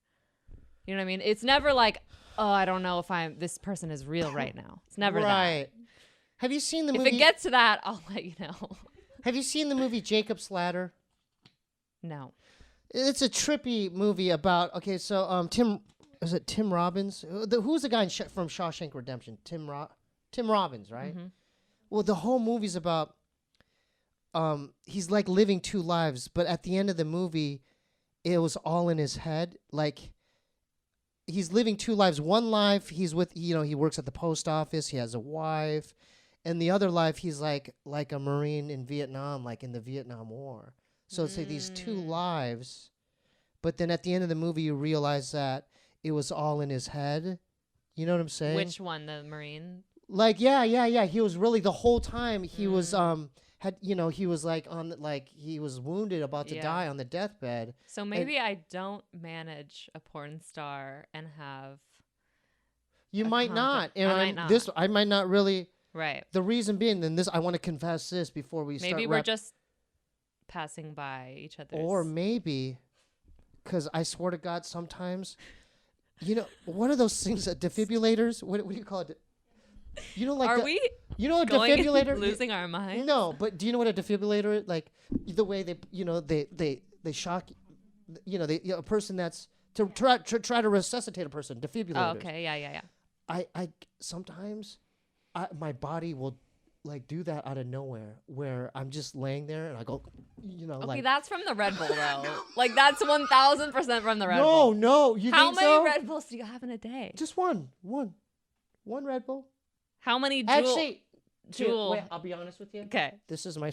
You know what I mean? It's never like, oh, I don't know if this person is real right now. It's never right. that. Have you seen the movie? If it gets to that, I'll let you know. Have you seen the movie Jacob's Ladder? No. It's a trippy movie about, okay, so Tim Robbins? Who's the guy from Shawshank Redemption? Tim Robbins, right? Mm-hmm. Well, the whole movie's about he's like living two lives, but at the end of the movie, it was all in his head. Like he's living two lives. One life he's with, he works at the post office. He has a wife, and the other life he's like a Marine in Vietnam, like in the Vietnam War. So it's like these two lives, but then at the end of the movie, you realize that it was all in his head. You know what I'm saying? Which one, the Marine? Like, yeah. He was really the whole time he was he was like he was wounded, about to die on the deathbed. So maybe I don't manage a porn star and have. You might not, and I might not. I might not really. Right. The reason being, then I want to confess this before we start. Maybe we're just passing by each other's. Or maybe, because I swear to God, sometimes, what are those things? Defibrillators? What do you call it? Are we? You know a defibrillator? Losing our minds? No, but do you know what a defibrillator is? Like the way they shock, a person that's to try to resuscitate a person. Defibrillators. Oh, okay, yeah. I sometimes, my body will like do that out of nowhere, where I'm just laying there and I go, Okay, that's from the Red Bull though. Like that's 1,000% from the Red Bull. No, you How think many so? Red Bulls do you have in a day? Just one Red Bull. How many Jewel? Wait, I'll be honest with you. Okay. This is my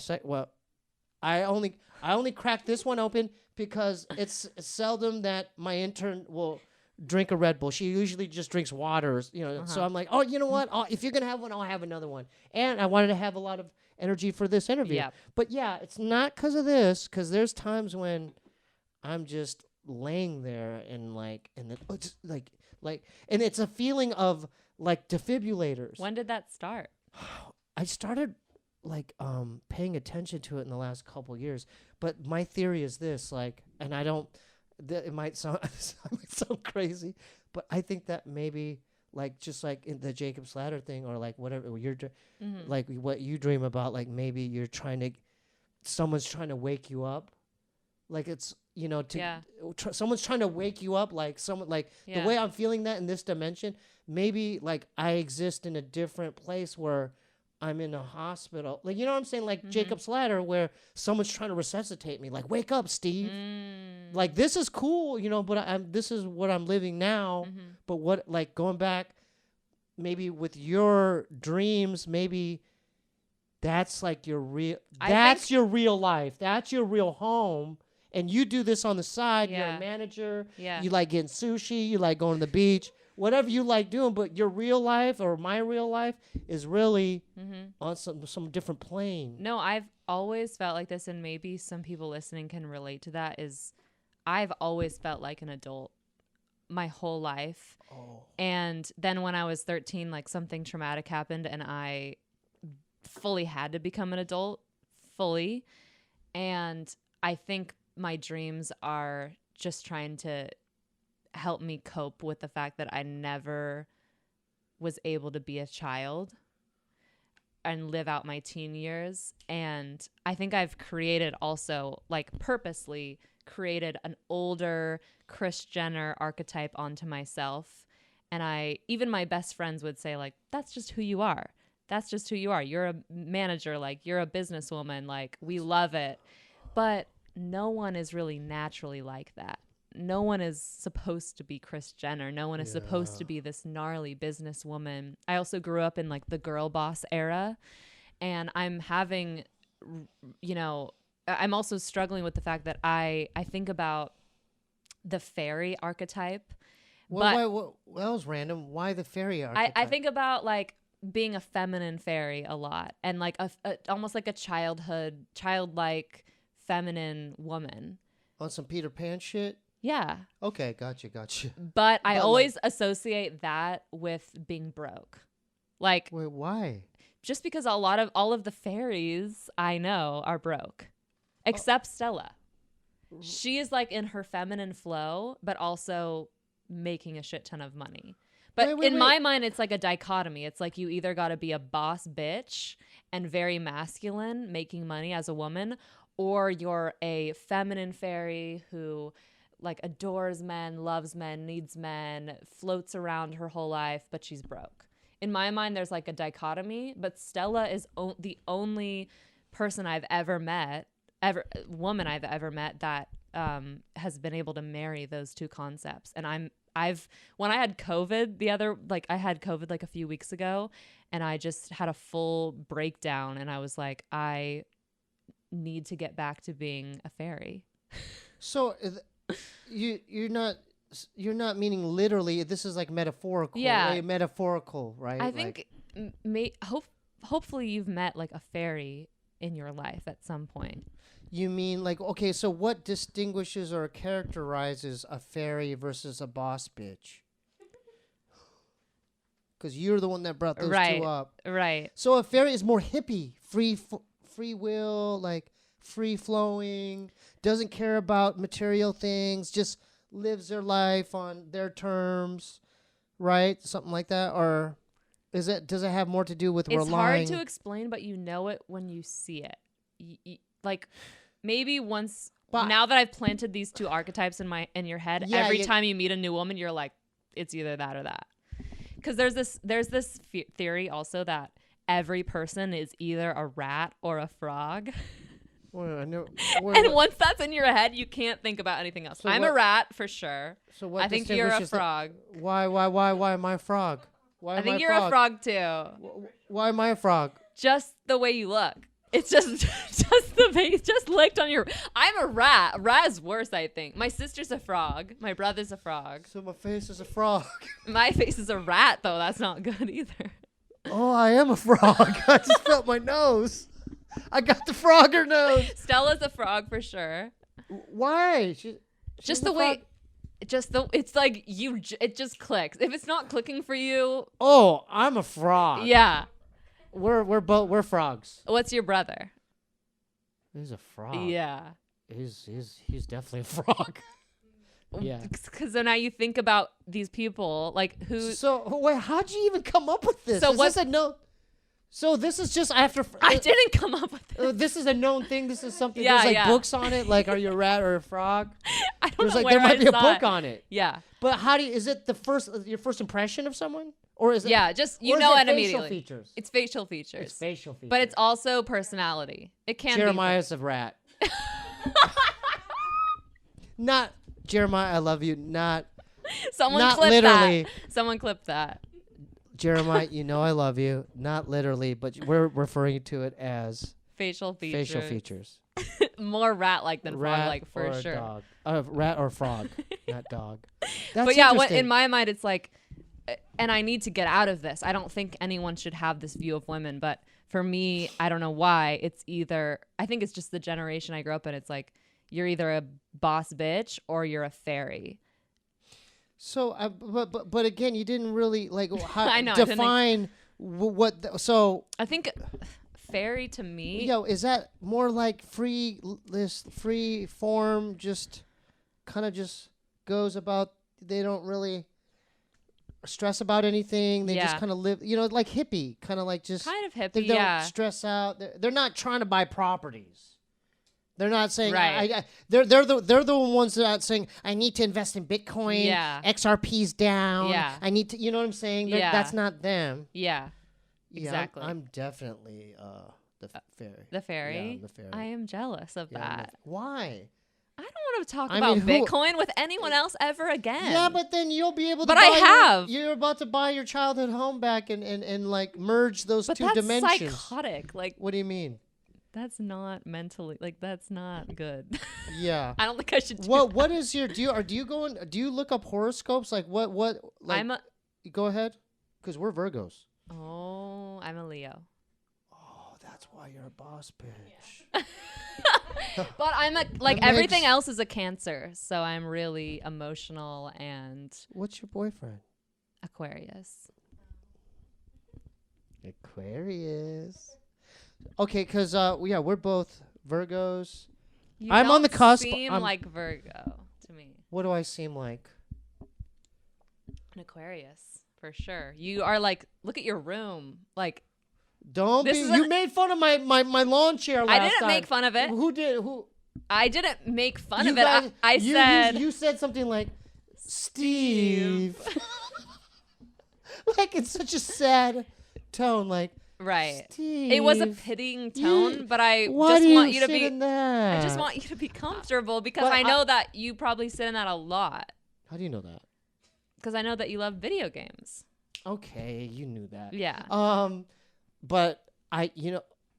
I only cracked this one open because it's seldom that my intern will drink a Red Bull. She usually just drinks waters, So I'm like, oh, you know what? If you're gonna have one, I'll have another one. And I wanted to have a lot of energy for this interview. Yeah. But yeah, it's not because of this. Because there's times when I'm just laying there and and it's a feeling of like defibrillators. When did that start? I started paying attention to it in the last couple years, but my theory is this, it might sound crazy, but I think that maybe like just like in the Jacob's Ladder thing, or like whatever like what you dream about, like maybe you're someone's trying to wake you up, like it's someone's trying to wake you up, like someone like the way I'm feeling that in this dimension, maybe like I exist in a different place where I'm in a hospital, like, you know what I'm saying, like Jacob's Ladder, where someone's trying to resuscitate me, like, wake up, Steve. Like, this is cool, you know, but this is what I'm living now. But what, like, going back, maybe with your dreams, maybe that's like your real life, that's your real home, and you do this on the side. You're a manager, you like getting sushi, you like going to the beach, whatever you like doing, but your real life, or my real life, is really on some different plane. No, I've always felt like this, and maybe some people listening can relate to that, is I've always felt like an adult my whole life. And then when I was 13, like, something traumatic happened, and I fully had to become an adult, fully. And I think my dreams are just trying to help me cope with the fact that I never was able to be a child and live out my teen years. And I think I've created also, like, purposely created an older Kris Jenner archetype onto myself. And even my best friends would say, like, that's just who you are. That's just who you are. You're a manager, like, you're a businesswoman, like, we love it. But no one is really naturally like that. No one is supposed to be Kris Jenner. No one is supposed to be this gnarly businesswoman. I also grew up in, like, the girl boss era, and I'm having, you know, I'm also struggling with the fact that I think about the fairy archetype. That was random. Why the fairy archetype? I think about, like, being a feminine fairy a lot, and like a almost like a childlike feminine woman. On some Peter Pan shit? Yeah. Okay, gotcha. But I always associate that with being broke. Like, wait, why? Just because all of the fairies I know are broke, except Stella. She is, like, in her feminine flow, but also making a shit ton of money. But in my mind, it's like a dichotomy. It's like you either got to be a boss bitch and very masculine, making money as a woman, or you're a feminine fairy who, like, adores men, loves men, needs men, floats around her whole life, but she's broke. In my mind, there's, like, a dichotomy, but Stella is the only person I've ever met, woman I've ever met that has been able to marry those two concepts. And when I had COVID I had COVID like a few weeks ago, and I just had a full breakdown, and I was like, I need to get back to being a fairy. So you're not meaning literally. This is like metaphorical. Yeah, right? Metaphorical, right? I think hopefully you've met, like, a fairy in your life at some point. You mean, like, okay, so what distinguishes or characterizes a fairy versus a boss bitch? Because you're the one that brought those two up. Right. So a fairy is more hippie, free will, like free flowing, doesn't care about material things, just lives their life on their terms, right? Something like that? Or does it have more to do with it's relying? It's hard to explain, but you know it when you see it. Like, maybe once, now that I've planted these two archetypes in your head, every time you meet a new woman, you're like, it's either that or that. Because there's this theory also that every person is either a rat or a frog. Well, I know. And once that's in your head, you can't think about anything else. So I'm a rat for sure. So what? I think you're a frog. Why am I a frog? Why I think you're a frog too. Why am I a frog? Just the way you look. It's just the face just licked on your. I'm a rat. A rat is worse, I think. My sister's a frog. My brother's a frog. So my face is a frog. My face is a rat, though. That's not good either. Oh, I am a frog. I just felt my nose. I got the frogger nose. Stella's a frog for sure. Why? Just the way. It's like it just clicks. If it's not clicking for you. Oh, I'm a frog. Yeah. We're frogs. What's your brother? He's a frog. Yeah. He's definitely a frog. Yeah. Because so now you think about these people, like who. So wait, how'd you even come up with this? So Is what- this a no? So this is just after. I didn't come up with it. This is a known thing. This is something. Yeah, There's like yeah. books on it. Like, are you a rat or a frog? I don't There's know like where there might I be a saw book it. on it. Yeah. But how do you? Is it your first impression of someone, or is it? Yeah, just you or is know it it facial immediately. features. It's facial features. It's facial features. But it's also personality. It can Jeremiah's a rat. Not Jeremiah. I love you. Not be. Someone not clip literally. that. Someone clip that. Jeremiah. You know I love you. Not literally, but we're referring to it as Facial features. facial features. More rat-like than Rat frog-like for or sure. Dog. Rat or frog, not dog. That's But yeah, interesting. in my mind, it's like, and I need to get out of this. I don't think anyone should have this view of women, but for me, I don't know why. It's either, I think it's just the generation I grew up in. It's like, you're either a boss bitch or you're a fairy. So, but again, you didn't really like how, I know, I didn't define so. I think fairy to me, Is that more like free form? Just kind of just goes about. They don't really stress about anything. They just Yeah. kind of live. Like hippie, kind of like just. kind of They hippie, don't yeah. stress out. They're not trying to buy properties. They're not saying Right. they're the ones that are saying I need to invest in Bitcoin. Yeah. XRP's down. Yeah. I need to. You know what I'm saying? Yeah. That's not them. Yeah. Yeah, Exactly. I'm definitely the fairy. The fairy. Yeah, I'm the fairy. I am jealous of Yeah, I'm that. why? I don't want to talk I about mean, who- Bitcoin with anyone else ever again. Yeah, but then you'll be able to. But I buy have. You're about to buy your childhood home back and like merge those But two that's dimensions. psychotic. Like, What do you mean? that's not mentally, like, that's not good. Yeah. I don't think I should do What is your do you look up horoscopes? Like what like I'm a, go ahead, because we're Virgos. I'm a Leo. Oh, that's why you're a boss bitch. But I'm a, like, That everything makes- else is a Cancer. So I'm really emotional and What's your boyfriend? Aquarius. Aquarius. Okay, because we're both Virgos. You I'm on the don't cusp. Seem I'm- like Virgo to me. What do I seem like? An Aquarius, for sure. You are like, look at your room. Like, Don't This be. is You an- made fun of my lawn chair last I didn't time. make fun of it. Who did? Who? I didn't make fun You of it. guys- I you, said, you said something like Steve. Like it's such a sad tone. Like right. Steve. It was a pitying tone, You- but I Why just do want you you to sit be. in that? I just want you to be comfortable because But I know that you probably sit in that a lot. How do you know that? Because I know that you love video games. Okay, you knew that. Yeah. But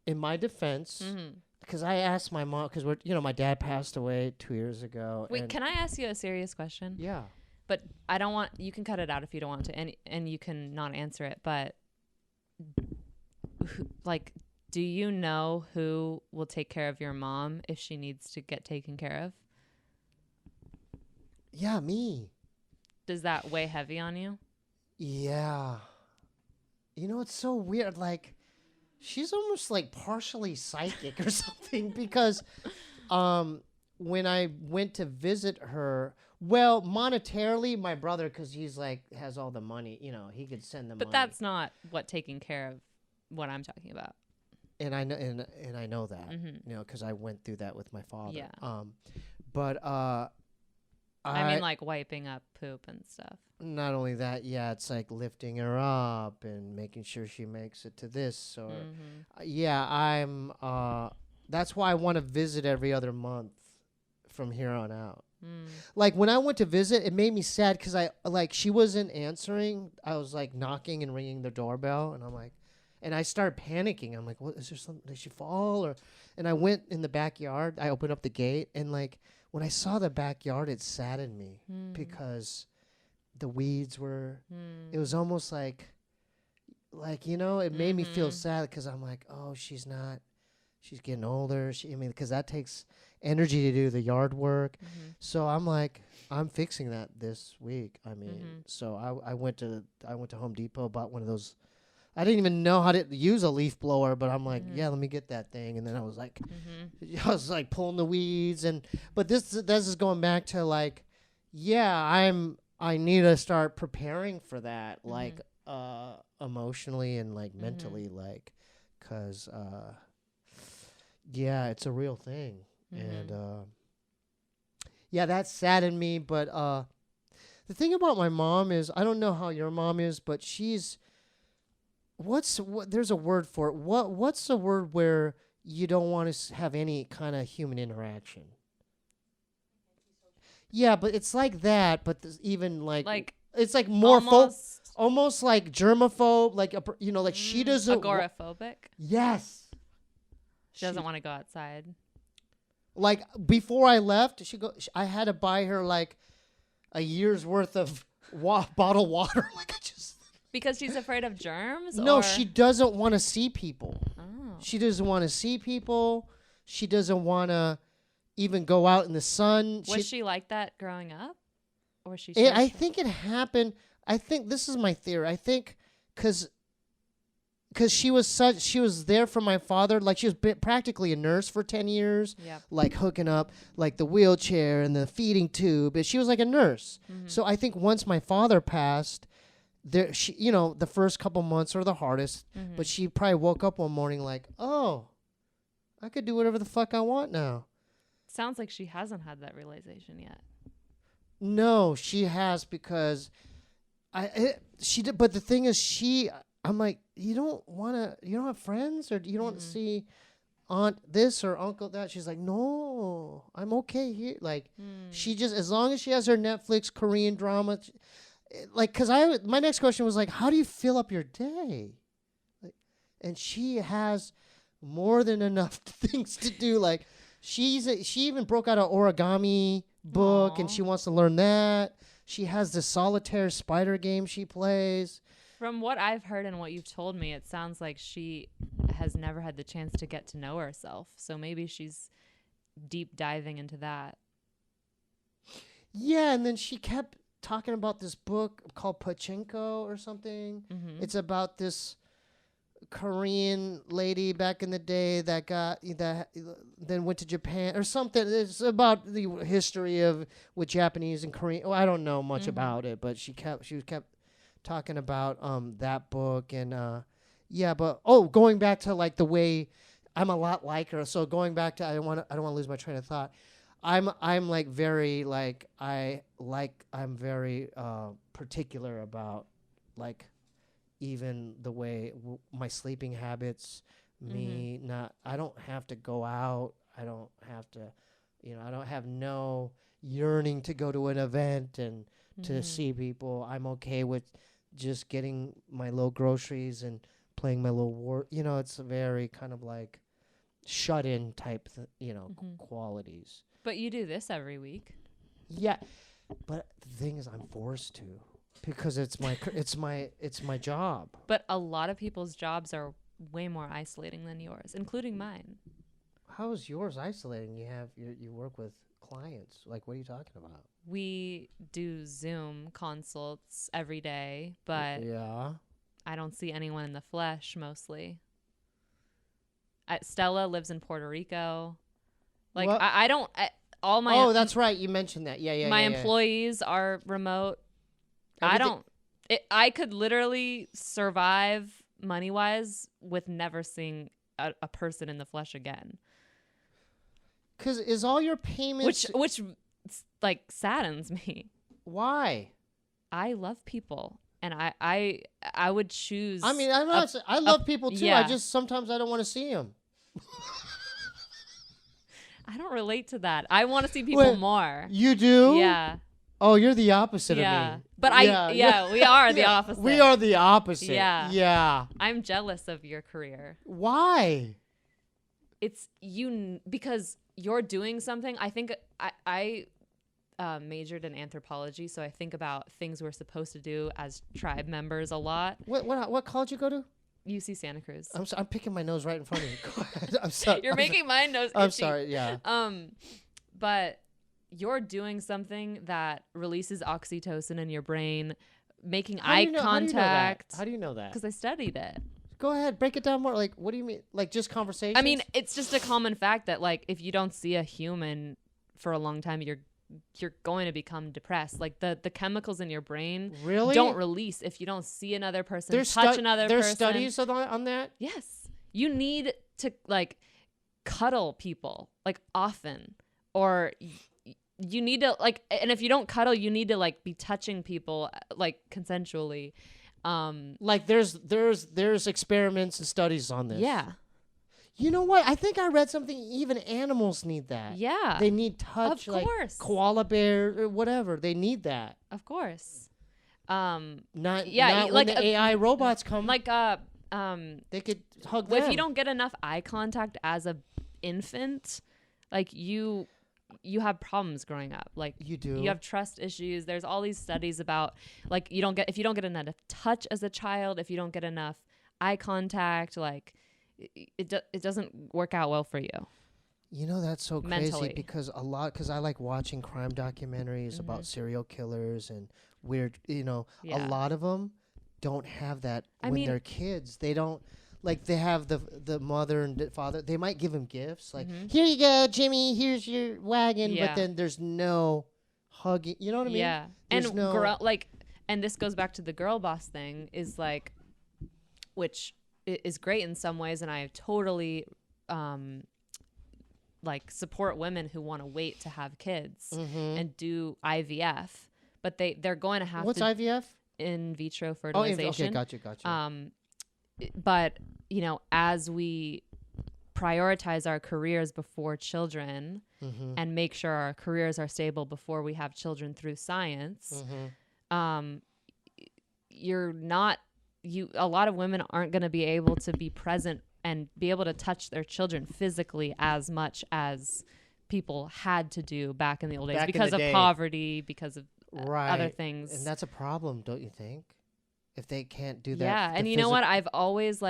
in my defense, Mhm. because I asked my mom, because my dad passed away 2 years ago. Wait, and can I ask you a serious question? yeah. But I don't want, you can cut it out if you don't want to, and you can not answer it. But like, do you know who will take care of your mom if she needs to get taken care of? Yeah, me. Does that weigh heavy on you? Yeah. It's so weird. Like, she's almost like partially psychic or something because when I went to visit her, well, monetarily, my brother, because he's like, has all the money, he could send the money. But that's not what taking care of what I'm talking about. And I know, and I know that, Mhm. because I went through that with my father. Yeah. But I mean, like wiping up poop and stuff. not only that, yeah, it's like lifting her up and making sure she makes it to this or Mhm. yeah, I'm that's why I want to visit every other month from here on out. Mm. Like when I went to visit, it made me sad because she wasn't answering. I was like knocking and ringing the doorbell, and I'm like, and I started panicking. I'm like, what is there something? Did she fall? And I went in the backyard. I opened up the gate, and like when I saw the backyard, it saddened me because the weeds were. It was almost like it made me feel sad because I'm like, oh, she's getting older. Because that takes energy to do the yard work. So I'm like, I'm fixing that this week. So I went to Home Depot, bought one of those. I didn't even know how to use a leaf blower, but I'm like, yeah, let me get that thing. And then I was like pulling the weeds, but this is going back to like, I need to start preparing for that, like emotionally and like mentally, like, cause it's a real thing, and that saddened me. But the thing about my mom is, I don't know how your mom is, but she's there's a word for it. What's the word where you don't want to have any kind of human interaction? Yeah, but it's like that. But there's even like it's like more almost like germaphobe, like like she doesn't agoraphobic. Yes, she doesn't want to go outside. Like before I left, I had to buy her like a year's worth of bottled water. Like because she's afraid of germs. No, or? She doesn't want to see people. Oh. She doesn't want to see people. She doesn't want to even go out in the sun. Was she like that growing up? Or she? I think it happened. I think this is my theory. I think because she was there for my father. Like she was practically a nurse for 10 years. Yeah. Like hooking up like the wheelchair and the feeding tube. And she was like a nurse. Mm-hmm. So I think once my father passed, the first couple months are the hardest. Mm-hmm. But she probably woke up one morning like, oh, I could do whatever the fuck I want now. Sounds like she hasn't had that realization yet. No, she has, because she did. But the thing is, I'm like, you don't have friends, or you don't want to see aunt this or uncle that? She's like, no, I'm okay here. Like she just, as long as she has her Netflix Korean drama, like, cause my next question was like, how do you fill up your day? Like, and she has more than enough things to do. Like she even broke out an origami book. Aww. And she wants to learn that. She has the solitaire spider game she plays. From what I've heard and what you've told me, it sounds like she has never had the chance to get to know herself. So maybe she's deep diving into that. Yeah, and then she kept talking about this book called Pachinko or something. Mm-hmm. It's about this Korean lady back in the day that then went to Japan or something. It's about the history with Japanese and Korean. I don't know much about it, but she kept talking about that book. And but going back to like the way I'm a lot like her. So going back to I don't want to lose my train of thought. I'm like very like I'm very particular about like even the way my sleeping habits, I don't have to go out. I don't have to, I don't have no yearning to go to an event and to see people. I'm okay with just getting my little groceries and playing my little war. It's a very kind of like shut in type, qualities. But you do this every week. Yeah. But the thing is, I'm forced to. Because it's my job. But a lot of people's jobs are way more isolating than yours, including mine. How is yours isolating? You work with clients. Like, what are you talking about? We do Zoom consults every day, but I don't see anyone in the flesh mostly. Stella lives in Puerto Rico. Like I don't. All my. Oh, that's right. You mentioned that. Yeah. My employees are remote. I could literally survive money-wise with never seeing a person in the flesh again. Because is all your payments... Which like, saddens me. Why? I love people. And I would choose... I mean, I love people, too. Yeah. Sometimes I don't want to see them. I don't relate to that. I want to see people more. You do? Yeah. Oh, you're the opposite of me. But we are the opposite. We are the opposite. Yeah. Yeah. I'm jealous of your career. Why? It's because you're doing something. I think I majored in anthropology, so I think about things we're supposed to do as tribe members a lot. What college you go to? UC Santa Cruz. I'm picking my nose right in front of you. Go ahead. I'm sorry. You're making my nose itchy. I'm sorry. Yeah. But you're doing something that releases oxytocin in your brain, making eye contact. How do you know that? Because I studied it. Go ahead, break it down more. Like, what do you mean? Like, just conversation? I mean, it's just a common fact that, like, if you don't see a human for a long time, you're going to become depressed. Like the chemicals in your brain Really? don't release if you don't see another person, There's touch another there's person. studies on that? Yes. You need to like cuddle people like often, or you need to like, and if you don't cuddle, you need to like be touching people like consensually. Like there's experiments and studies on this. Yeah. You know what? I think I read something. Even animals need that. Yeah. They need touch. Of like course. koala bear or whatever. They need that. Of course. Not yeah, when like the AI robots come. like they could hug if them. you don't get enough eye contact as a infant, like you have problems growing up. Like You do. You have trust issues. There's all these studies about like if you don't get enough touch as a child, if you don't get enough eye contact, like it doesn't work out well for you. You know, that's so crazy Mentally. because I like watching crime documentaries about serial killers and weird, a Yeah. lot of them don't have that I when mean- they're kids. They don't, like they have the mother and the father. They might give them gifts like, here you go, Jimmy, here's your wagon. Yeah. But then there's no hugging. You know what I mean? Yeah. There's And no, and this goes back to the girl boss thing is like, which is great in some ways. And I totally, like support women who want to wait to have kids and do IVF, but they're going to have what's to IVF? in vitro Oh, fertilization. okay, gotcha. But as we prioritize our careers before children and make sure our careers are stable before we have children through science, a lot of women aren't going to be able to be present and be able to touch their children physically as much as people had to do back in the old days Back in because the of day. poverty, because of Right. other things. And that's a problem, don't you think? If they can't do that. Yeah, the and you know what? I've always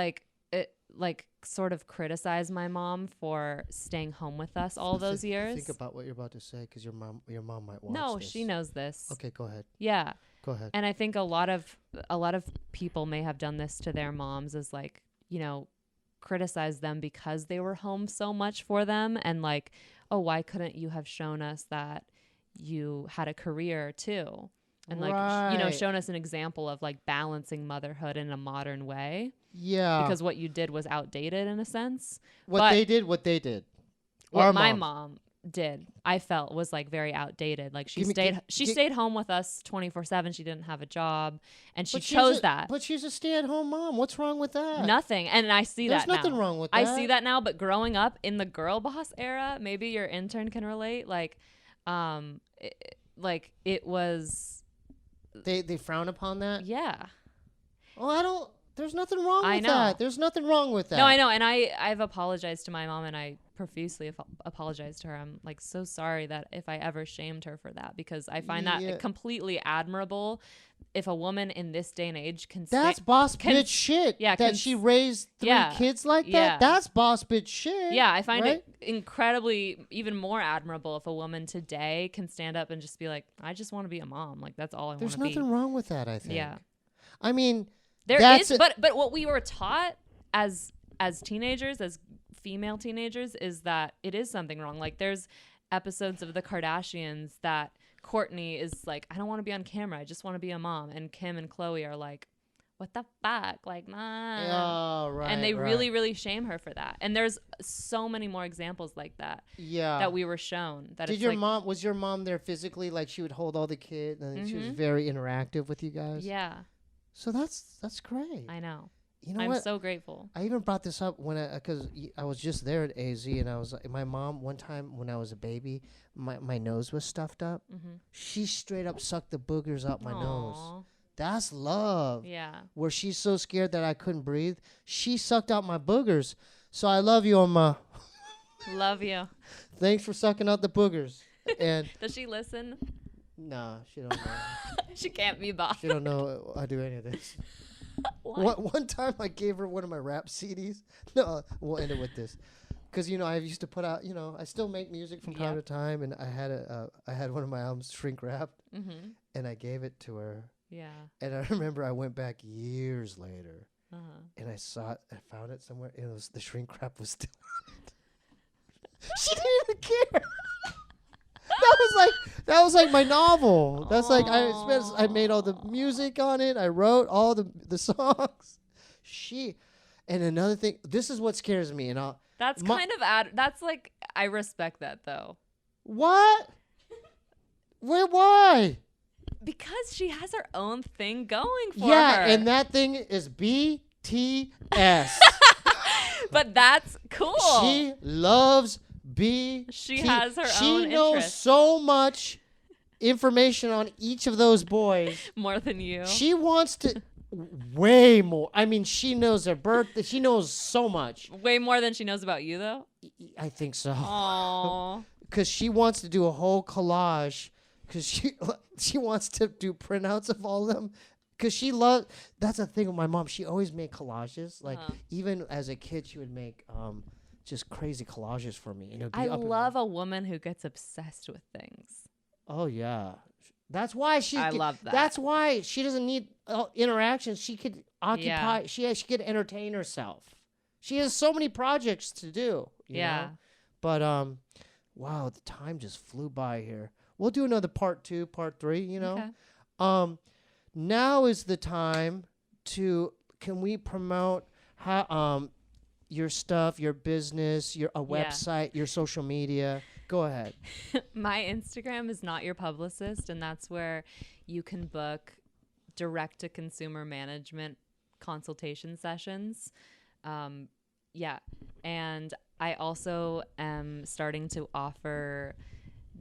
sort of criticized my mom for staying home with us all those years. Think about what you're about to say because your mom might watch No, this. she knows this. Okay, go ahead. Yeah. Go ahead. And I think a lot of people may have done this to their moms, is like, criticize them because they were home so much for them, and like, oh, why couldn't you have shown us that you had a career too? And like, Right. shown us an example of like balancing motherhood in a modern way, Yeah. because what you did was outdated in a sense. what they did. What Our my mom. mom did, I felt, was like very outdated. Like she Give me- stayed home with us 24/7. She didn't have a job, and she But she's chose a- that. But she's a stay-at-home mom. What's wrong with that? Nothing. And I see There's that now. nothing wrong with I that. see that now, but growing up in the girl boss era, maybe your intern can relate. Like, it was, They frown upon that. yeah. Oh, I don't. There's nothing wrong I with know. that. There's nothing wrong with that. No, I know. And I've apologized to my mom, and I profusely apologized to her. I'm like so sorry that if I ever shamed her for that, because I find Yeah. that completely admirable. If a woman in this day and age can That's boss can- bitch shit. yeah, that can- she raised 3 yeah, kids like yeah. that. That's boss bitch shit. Yeah, I find right? it incredibly, even more admirable if a woman today can stand up and just be like, I just want to be a mom. Like, that's all I want There's to be. nothing wrong with that, I think. Yeah. I mean, There that's is, a- but what we were taught as teenagers, as female teenagers, is that it is something wrong. Like, there's episodes of the Kardashians that Kourtney is like, I don't want to be on camera, I just want to be a mom, and Kim and Khloe are like, what the fuck, like, nah. Oh, right. And they right. really, really shame her for that. And there's so many more examples like that Yeah. that we were shown. That Did it's your like, mom? Was your mom there physically? Like she would hold all the kids, and she was Mhm. very interactive with you guys. Yeah, So that's great. I know. You know I'm what? so grateful. I even brought this up when because I was just there at AZ, and I was like, my mom one time when I was a baby, my nose was stuffed up. Mm-hmm. She straight up sucked the boogers out my nose. Aw. That's love. Yeah. Where she's so scared that I couldn't breathe, she sucked out my boogers. So I love you, Oma. Love you. Thanks for sucking out the boogers. And Does she listen? nah, she don't know. She can't be bothered. She don't know I do any of this. One time I gave her one of my rap CDs. No, we'll end it with this. Because, I used to put out, I still make music from time to time. And I had one of my albums shrink wrapped. Mm-hmm. And I gave it to her. Yeah. And I remember I went back years later. Uh-huh. And I saw it. I found it somewhere. And the shrink wrap was still on it. She didn't even care. That was like my novel. That's like I made all the music on it. I wrote all the songs. And another thing, this is what scares me. And that's that's like, I respect that though. What? Why? Because she has her own thing going for her. Yeah, and that thing is BTS. But that's cool. She loves She has her own She knows interest. so much information on each of those boys. More than you. She wants to way more. I mean, she knows their birthday. She knows so much. Way more than she knows about you, though? I think so. Aww. Because she wants to do a whole collage. Because she wants to do printouts of all of them. Because she loves. That's the thing with my mom. She always made collages. Like even as a kid, she would make just crazy collages for me. I love a woman who gets obsessed with things. Oh yeah, that's why I love that. That's why she doesn't need interaction. She could occupy. Yeah. She could entertain herself. She has so many projects to do. You know? But wow, the time just flew by here. We'll do another part 2, part 3. You know. Okay. Now is the time to. Can we promote how your stuff, your business, a website, your social media? Go ahead. My Instagram is Not Your Publicist, and that's where you can book direct-to-consumer management consultation sessions. And I also am starting to offer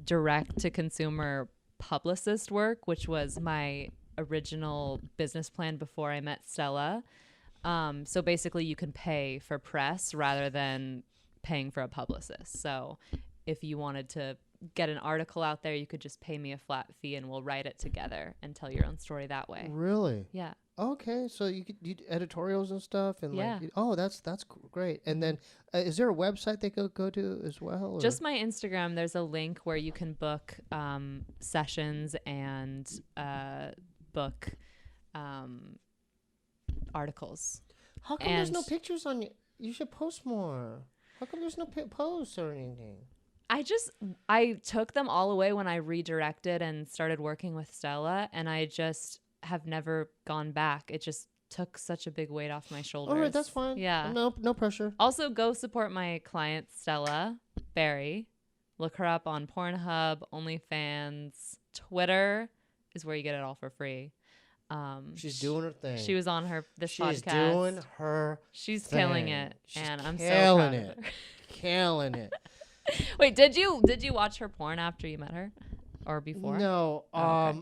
direct-to-consumer publicist work, which was my original business plan before I met Stella. So basically you can pay for press rather than paying for a publicist. So if you wanted to get an article out there, you could just pay me a flat fee and we'll write it together and tell your own story that way. Really? Yeah. Okay, so you could do editorials and stuff, and yeah. That's great. And then, is there a website they could go to as well? Or? Just my Instagram. There's a link where you can book sessions and book articles. How come there's no pictures on you? You should post more. How come there's no posts or anything? I took them all away when I redirected and started working with Stella, and I just have never gone back. It just took such a big weight off my shoulders. All right, that's fine. Yeah. No pressure. Also, go support my client, Stella Barry. Look her up on Pornhub, OnlyFans, Twitter is where you get it all for free. She's doing her thing. She was on this podcast. She's doing her She's thing. killing it. She's and I'm so proud of her. Killing it. Wait, did you watch her porn after you met her? Or before? No. Okay.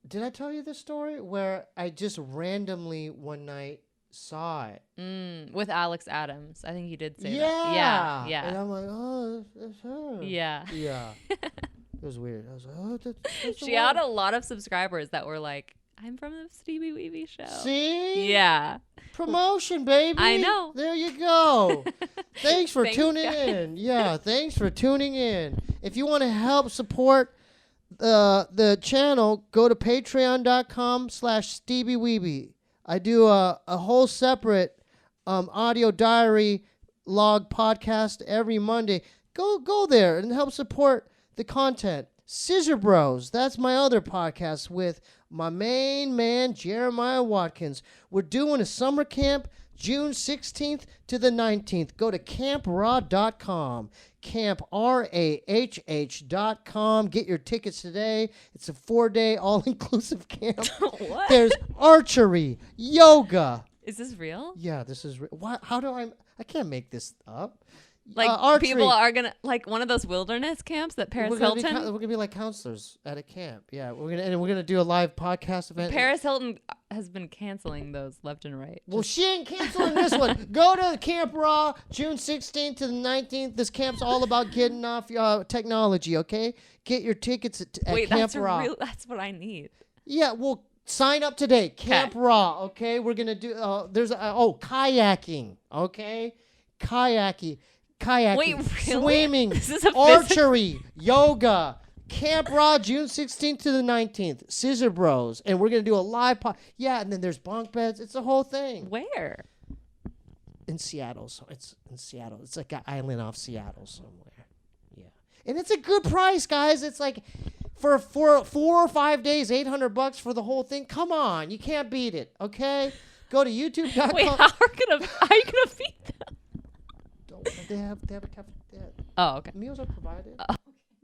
Did I tell you the story where I just randomly one night saw it? With Alex Adams. I think you did say that. Yeah. And I'm like, oh, that's her. Yeah. Yeah. It was weird. I was like, oh, that's she had a lot of subscribers that were like, I'm from the Steebee Weebee Show. See? Yeah. Promotion, baby. I know. There you go. Thanks for tuning guys. in. Yeah, thanks for tuning in. If you want to help support the channel, go to patreon.com/Steebee Weebee. I do a whole separate audio diary log podcast every Monday. Go there and help support the content. Scissor Bros, that's my other podcast with my main man, Jeremiah Watkins. We're doing a summer camp June 16th to the 19th. Go to camprah.com, camprah.com. Get your tickets today. It's a 4-day all-inclusive camp. What? There's archery, yoga. Is this real? Yeah, this is real. How do I can't make this up. Like archery. people are gonna like one of those wilderness camps that Paris Hilton. We're gonna be like counselors at a camp. Yeah, we're gonna do a live podcast event. Paris Hilton has been canceling those left and right. Well, she ain't canceling this one. Go to Camp Raw, June 16th to the 19th. This camp's all about getting off technology. Okay, get your tickets at Camp Raw. That's what I need. Yeah, well, sign up today. Camp Raw. Okay, we're gonna do. There's kayaking. Okay, kayaking. Wait, really? Swimming, this is a archery, yoga, Camp Raw, June 16th to the 19th, Scissor Bros, and we're going to do a live yeah, and then there's bunk beds. It's a whole thing. Where? In Seattle. So it's in Seattle. It's like an island off Seattle somewhere. Yeah. And it's a good price, guys. It's like for 4 or 5 days, $800 for the whole thing. Come on, you can't beat it. Okay, go to YouTube.com. Wait, how are you gonna feed them? They have a cafe. Oh, okay. Meals are provided.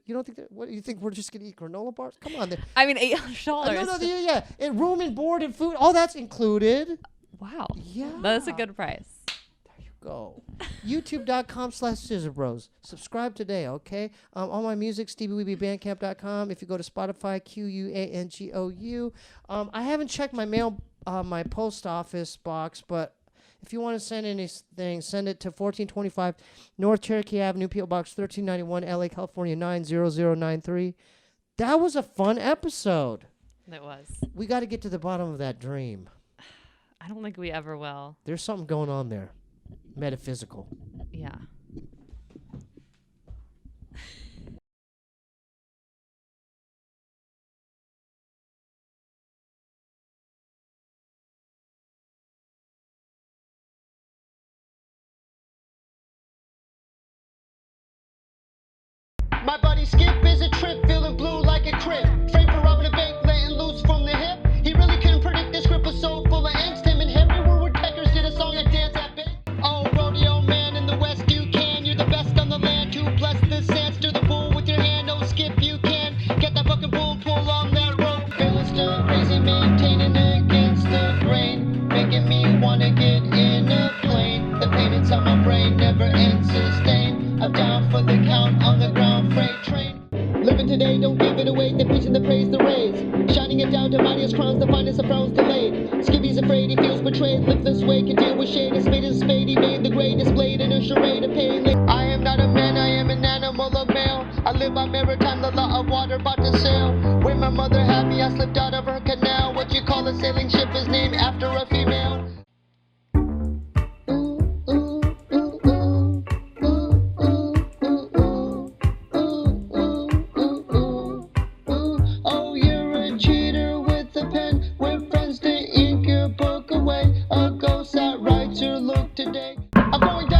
You don't think that? What do you think? We're just gonna eat granola bars? Come on, I mean, $800. no, yeah, and room and board and food. All that's included. Wow. Yeah, That's a good price. There you go. YouTube.com/ScissorBros. Subscribe today, okay? All my music, SteebEeWeebieBandcamp.com. If you go to Spotify, QUANGOU. I haven't checked my mail, my post office box, but if you want to send anything, send it to 1425 North Cherokee Avenue, P.O. Box 1391, LA, California 90093. That was a fun episode. It was. We got to get to the bottom of that dream. I don't think we ever will. There's something going on there. Metaphysical. Yeah. My buddy Skip is a trip, feeling blue like a crib. Framed for robbing a bank, letting loose from the hip. He really couldn't predict this script was so full of angst. Him and Henry were woodpeckers, did a song that danced at big. Oh, rodeo man in the West, you can. You're the best on the land to bless the sands. To the bull with your hand, oh Skip, you can. Get that fucking bull and pull on that rope. Feeling still crazy, maintaining against the grain. Making me wanna get in a plane. The pain inside my brain never ends sustain. I'm down for the count on the ground freight train. Living today, don't give it away. They're preaching the praise, the raise. Shining it down to mightiest crowns, the finest of frowns delayed. Skippy's afraid, he feels betrayed. Live this way, can deal with shade. A spade is a spade, he made the grade. Displayed in a charade of pain. I am not a man, I am an animal, a male. I live by maritime, the law of water, about to sail. When my mother had me, I slipped out of her canal. What you call a sailing ship is named after a female. Oh, you're a cheater with a pen. We're friends to ink your book away. A ghost that writes your look today. I'm going down.